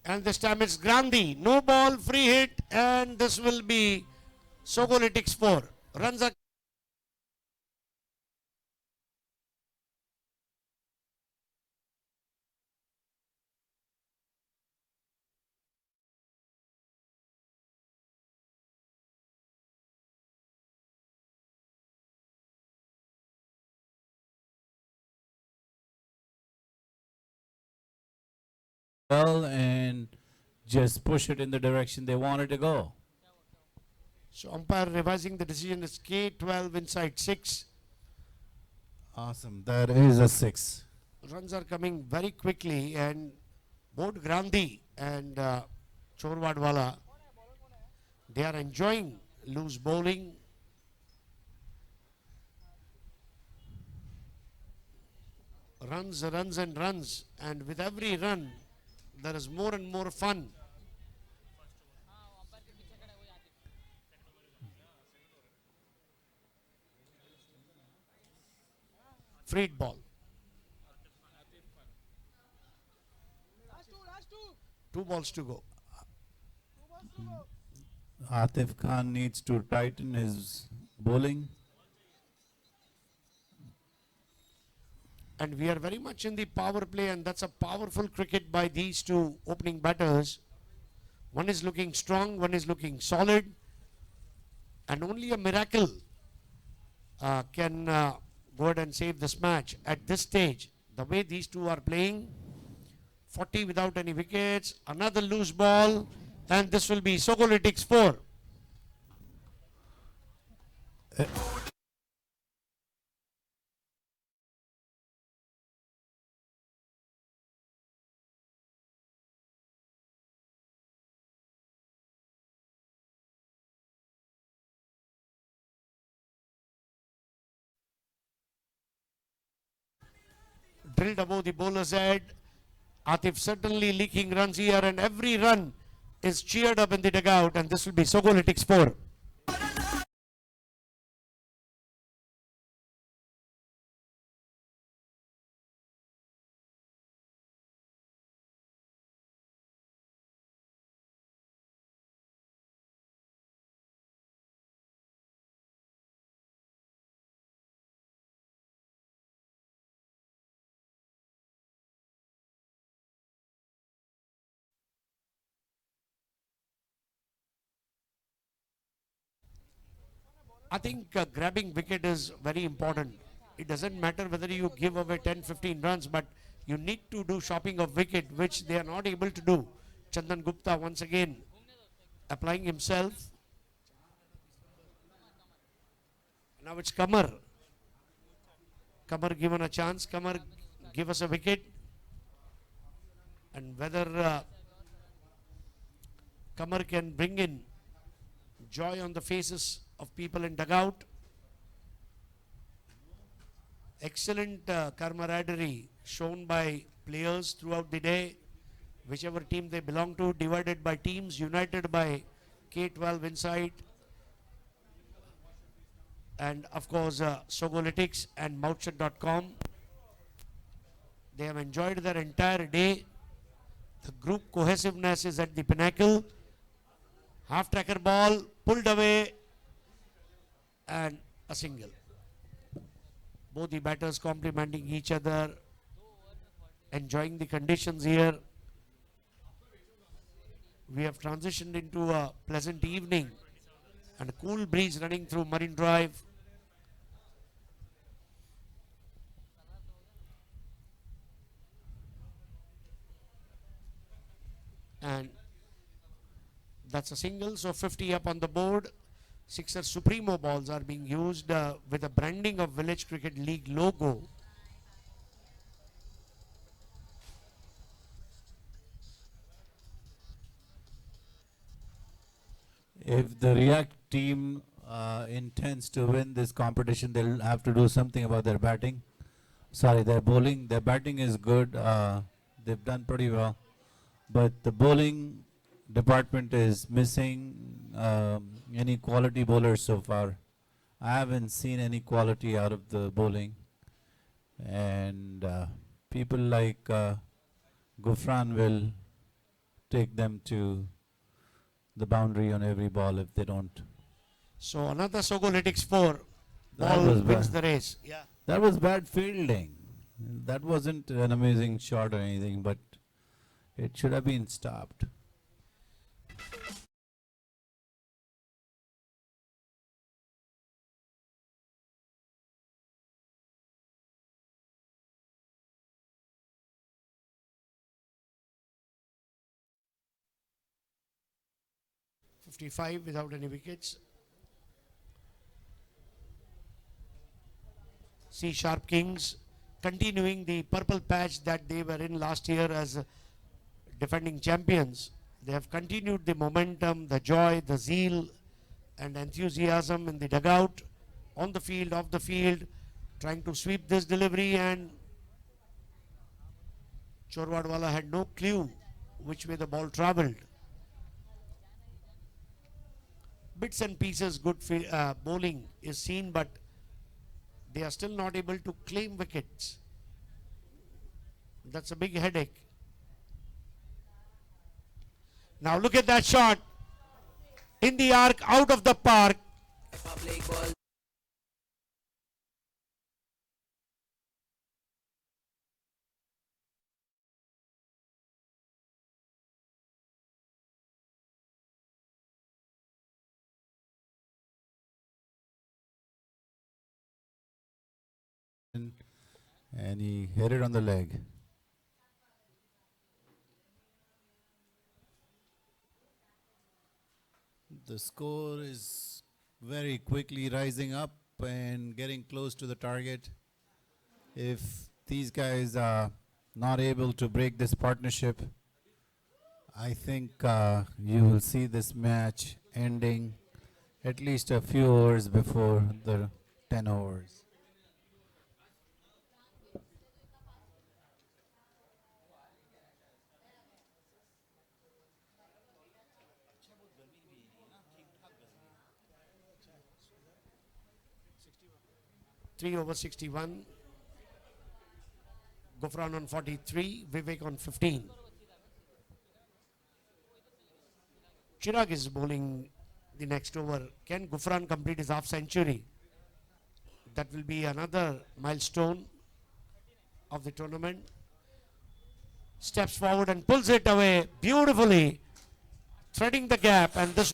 and this time it's Grandi. No ball, free hit, and this will be Sogolytics 4. Runs are well and just push it in the direction they wanted to go. So umpire revising the decision is K12 inside 6. Awesome. That is a 6. Runs are coming very quickly, and both Grandi and Chorwadwala, they are enjoying loose bowling. Runs, runs and runs, and with every run there is more and more fun. Freed ball. Two balls to go. Atif Khan needs to tighten his bowling. And we are very much in the power play, and that's a powerful cricket by these two opening batters. One is looking strong, one is looking solid, and only a miracle can go ahead and save this match at this stage. The way these two are playing, 40 without any wickets, another loose ball, and this will be Sogolytics 4. drilled above the bowler's head. Atif certainly leaking runs here, and every run is cheered up in the dugout, and this will be Sogolytics 4. I think grabbing wicket is very important. It doesn't matter whether you give away 10, 15 runs, but you need to do shopping of wicket, which they are not able to do. Chandan Gupta once again applying himself. Now it's Kamar. Kamar given a chance. Kamar, give us a wicket. And whether Kamar can bring in joy on the faces of people in dugout. Excellent camaraderie shown by players throughout the day, whichever team they belong to, divided by teams, united by K12 Insight, and of course Sogolytics and Mouthshut.com. They have enjoyed their entire day. The group cohesiveness is at the pinnacle. Half tracker ball pulled away and a single. Both the batters complimenting each other, enjoying the conditions here. We have transitioned into a pleasant evening and a cool breeze running through Marine Drive. And that's a single, so 50 up on the board. Sixer Supremo balls are being used with a branding of Village Cricket League logo. If the React team intends to win this competition, they'll have to do something about their batting. Sorry, their bowling. Their batting is good. They've done pretty well. But the bowling department is missing any quality bowlers so far. I haven't seen any quality out of the bowling. And people like Gufran will take them to the boundary on every ball if they don't. So another Sogolytics 4. That Ball was wins bad. the race. Yeah. That was bad fielding. That wasn't an amazing shot or anything, but it should have been stopped. .55 without any wickets. C Sharp Kings continuing the purple patch that they were in last year as defending champions. They have continued the momentum, the joy, the zeal and enthusiasm in the dugout, on the field, off the field, trying to sweep this delivery, and Chorwadwala had no clue which way the ball travelled. Bits and pieces, good bowling is seen, but they are still not able to claim wickets. That's a big headache. Now look at that shot. In the arc, out of the park. And he hit it on the leg. The score is very quickly rising up and getting close to the target. If these guys are not able to break this partnership, I think you will see this match ending at least a few hours before the 10 overs. 3 over 61. Gufran on 43, Vivek on 15. Chirag is bowling the next over. Can Gufran complete his half century? That will be another milestone of the tournament. Steps forward and pulls it away beautifully, threading the gap, and this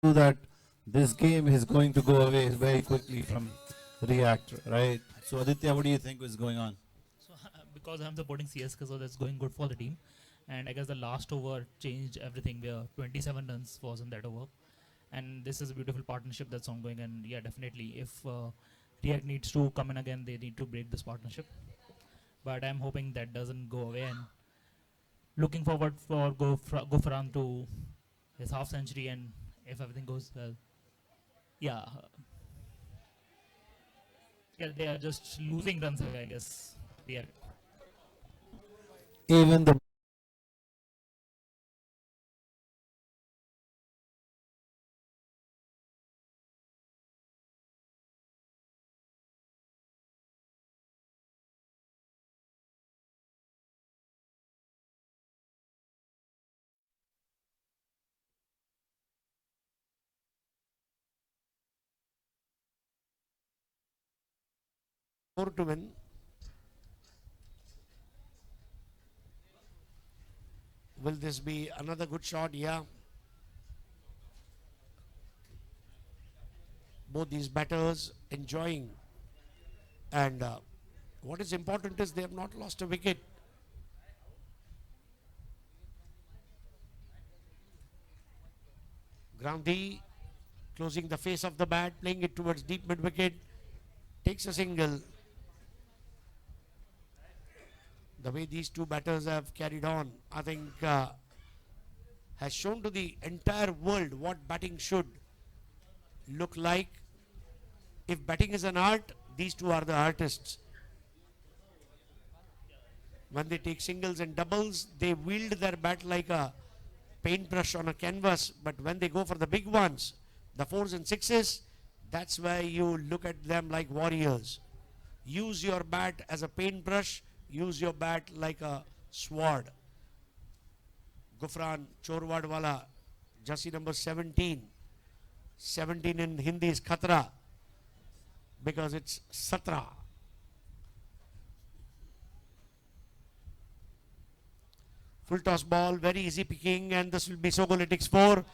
that this game is going to go away very quickly from React, right? So Aditya, what do you think is going on? So because I'm supporting CSK, so that's going good for the team. And I guess the last over changed everything. Where 27 runs was in that over, and this is a beautiful partnership that's ongoing. And yeah, definitely, if React needs to come in again, they need to break this partnership. But I'm hoping that doesn't go away, and looking forward for Gufran to his half century, and if everything goes well, yeah, yeah, they are just losing runs away, I guess. Yeah. Even the score to win. Will this be another good shot? Yeah. Both these batters enjoying, and what is important is they have not lost a wicket. Gandhi closing the face of the bat, playing it towards deep mid wicket, takes a single. The way these two batters have carried on, I think has shown to the entire world what batting should look like. If batting is an art, these two are the artists. When they take singles and doubles, they wield their bat like a paintbrush on a canvas. But when they go for the big ones, the fours and sixes, that's where you look at them like warriors. Use your bat as a paintbrush, use your bat like a sword. Gufran Chorwadwala, jersey number 17. 17 in Hindi is Khatra, because it's Satra. Full toss ball, very easy picking, and this will be Sogolytics 4.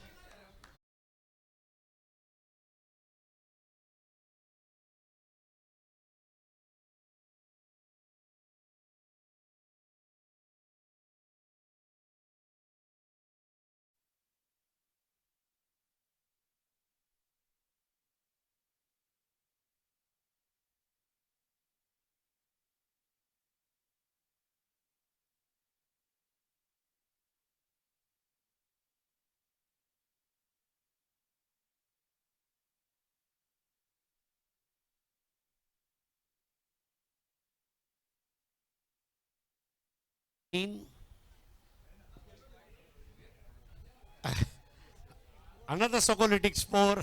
Another Sogolytics 4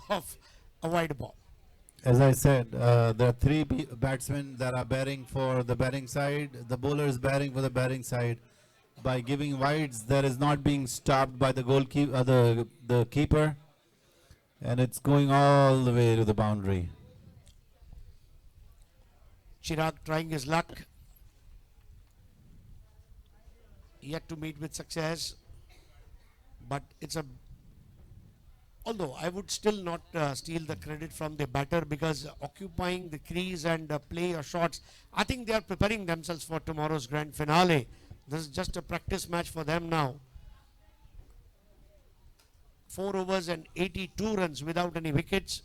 of a wide ball. as I said, there are three batsmen that are batting for the batting side. The bowler is batting for the batting side. By giving wides, that is not being stopped by the goalkeeper, the keeper, and it's going all the way to the boundary. Chirag trying his luck. Yet to meet with success. But it's a... Although I would still not steal the credit from the batter, because occupying the crease and play or shots, I think they are preparing themselves for tomorrow's grand finale. This is just a practice match for them now. 4 overs and 82 runs without any wickets.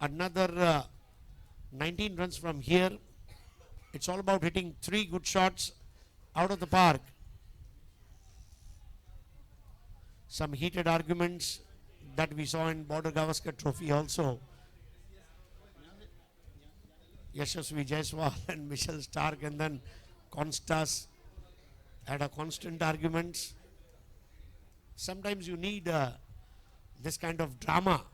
Another 19 runs from here. It's all about hitting 3 good shots out of the park. Some heated arguments that we saw in Border Gavaskar Trophy also. Yashasvi Jaiswal and Michelle Stark, and then Constas had a constant arguments. Sometimes you need this kind of drama,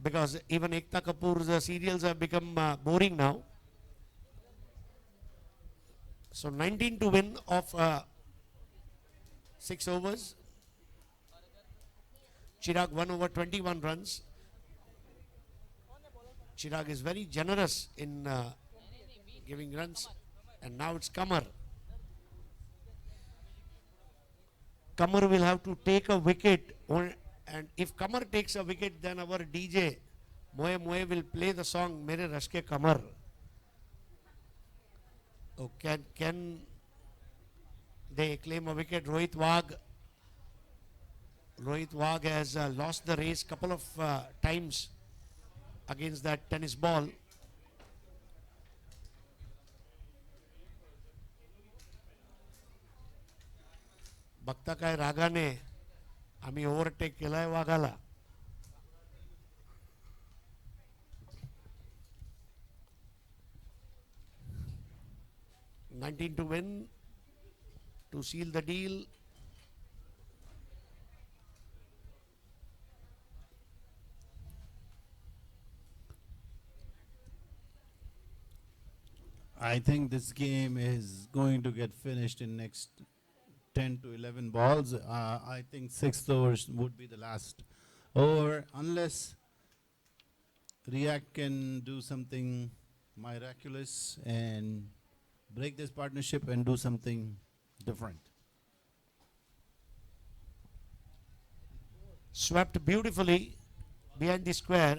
because even Ekta Kapoor's serials have become boring now. So 19 to win of 6 overs. Chirag 1 over 21 runs. Chirag is very generous in giving runs. And now it's Kamar. Kamar will have to take a wicket. And if Kamar takes a wicket, then our DJ Moe Moe will play the song Mere Rashke Kamar. Oh, can they claim a wicket? Rohit Wagh has lost the race couple of times against that tennis ball. बघता काय रागाने आम्ही overtake केलाय वाघाला. $19 to win to seal the deal. I think this game is going to get finished in next 10 to 11 balls. I think 6th overs would be the last over, unless React can do something miraculous and break this partnership and do something different. Swept beautifully behind the square.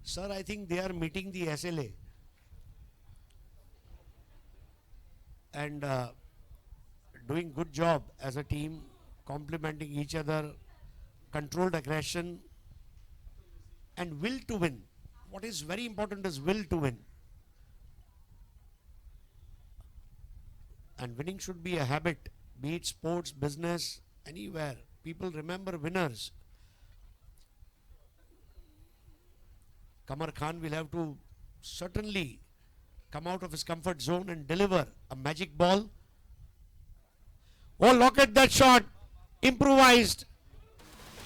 Sir, I think they are meeting the SLA and doing good job as a team, complementing each other, controlled aggression and will to win. What is very important is will to win. And winning should be a habit, be it sports, business, anywhere. People remember winners. Kamar Khan will have to certainly come out of his comfort zone and deliver a magic ball. Oh, look at that shot, improvised,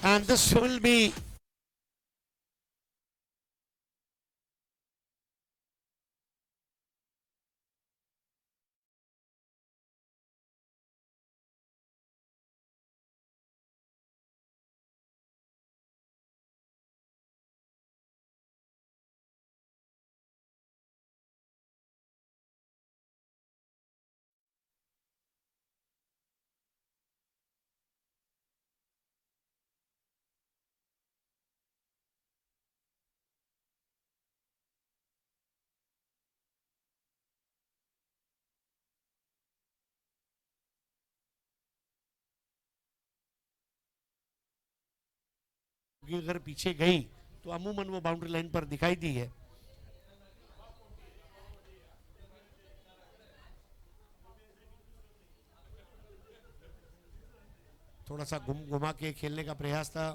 and this will be कि अगर पीछे गई तो अमूमन वो boundary line पर दिखाई दी है. थोड़ा सा घुमा के खेलने का प्रयास था.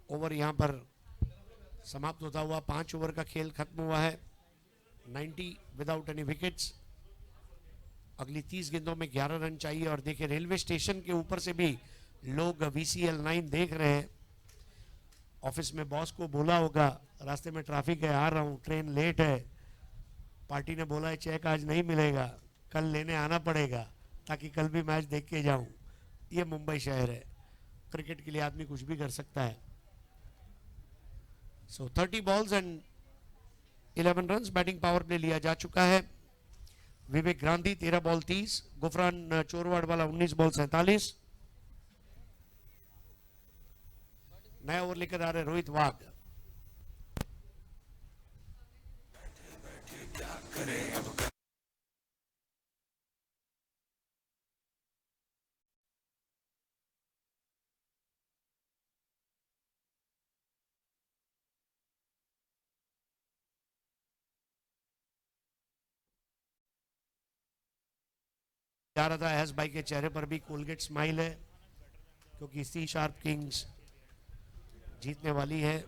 ओवर यहां पर समाप्त होता हुआ 5 ओवर का खेल खत्म हुआ है. 90 विदाउट एनी विकेट्स. अगली 30 गेंदों में 11 रन चाहिए. और देखिए रेलवे स्टेशन के ऊपर से भी लोग VCL 9 देख रहे हैं. ऑफिस में बॉस को बोला होगा रास्ते में ट्रैफिक है, आ रहा हूँ, ट्रेन लेट है. पार्टी ने बोला है चेक आज नहीं मिलेगा, कल लेने आना पड़ेगा ताकि कल भी मैच देख के जाऊं. ये मुंबई शहर है, क्रिकेट के लिए आदमी कुछ भी कर सकता है. सो 30 balls and 11 runs batting power play लिया जा चुका है. विवेक गांधी 13 बॉल 30, गुफरान चोरवाड़ वाला 19 बॉल 47. नया ओवर लेकर आ रहे रोहित वाघ. जा रहा था एस भाई के चेहरे पर भी कोलगेट स्माइल है, क्योंकि सी शार्प किंग्स जीतने वाली है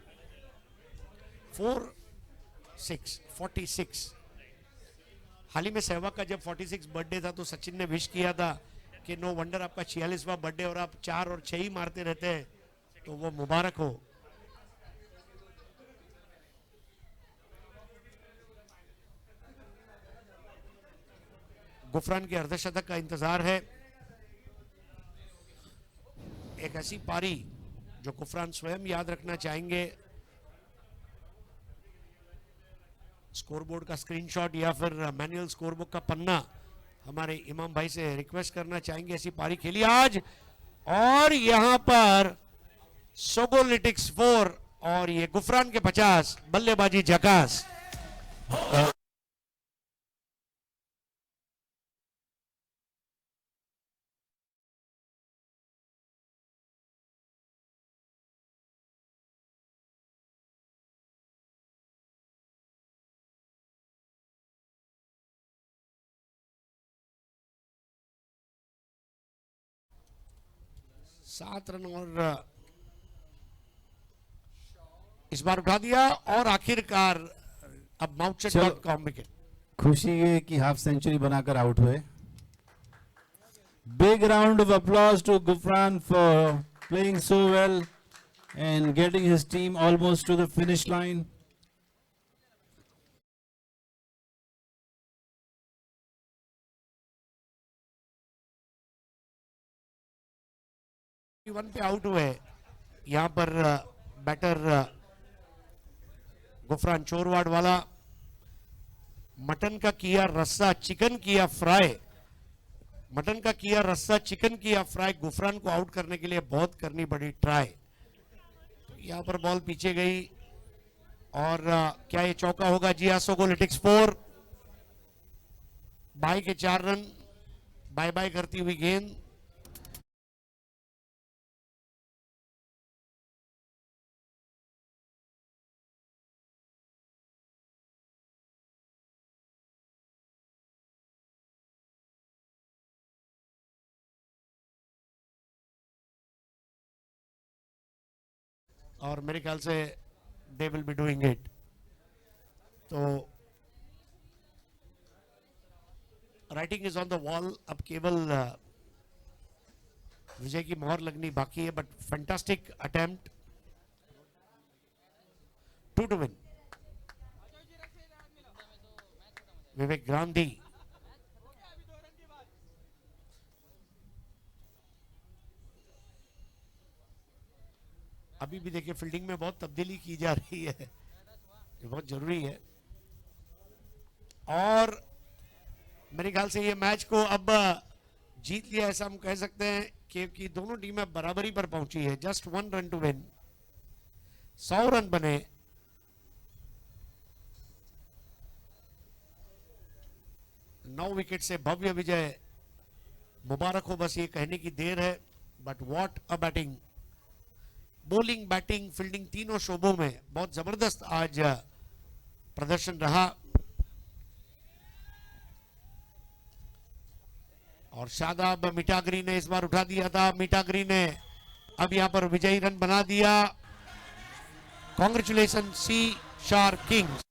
46। हाल ही में सहवाग का जब 46 बर्थडे था तो सचिन ने विश किया था कि नो वंडर आपका 46वां बर्थडे और आप 4 और 6 ही मारते रहते हैं, तो वो मुबारक हो। गुफरान के अर्धशतक का इंतजार है। एक ऐसी पारी जो गुफरान स्वयं याद रखना चाहेंगे। स्कोरबोर्ड का स्क्रीनशॉट या फिर मैनुअल स्कोरबुक का पन्ना हमारे इमाम भाई से रिक्वेस्ट करना चाहेंगे। ऐसी पारी खेली आज और यहां पर सोगोलिटिक्स 4 और ये गुफरान के 50, बल्लेबाजी झकास। सात रन और इस बार उठा दिया और आखिरकार अब माउचेट.com विकेट। खुशी है कि हाफ सेंचुरी बनाकर आउट हुए। Big round of applause to Gufran for playing so well and getting his team almost to the finish line. One पे आउट हुए यहां पर बैटर गुफरान चोरवाड़ वाला। मटन का किया रस्सा, चिकन किया फ्राई। मटन का किया रस्सा, चिकन किया फ्राई। गुफरान को आउट करने के लिए बहुत करनी पड़ी ट्राई। यहां पर बॉल पीछे गई और क्या ये चौका होगा? जी हाँ, सोगोलिटिक्स 4। बाई के 4 रन, बाय बाय करती हुई गेंद। और मेरे ख्याल से they will be doing it. तो writing is on the wall. अब केवल विजय की मोहर लगनी बाकी है, but fantastic attempt, 2 to win। Vivek Gandhi अभी भी देखिए फील्डिंग में बहुत तब्दीली की जा रही है, ये बहुत जरूरी है। और मेरे ख्याल से ये मैच को अब जीत लिया ऐसा हम कह सकते हैं, क्योंकि दोनों टीमें बराबरी पर पहुंची है। Just 1 run to win. 100 run बने। नौ विकेट से भव्य विजय, मुबारक हो, बस ये कहने की देर है। But what a batting! Bowling, batting, fielding तीनों शोबों में बहुत जबरदस्त आज प्रदर्शन रहा। और शादाब मिठागरी ने इस बार उठा दिया था। मिठागरी ने अब यहां पर विजयी रन बना दिया। कांग्रेचुलेशन सी शार किंग्स।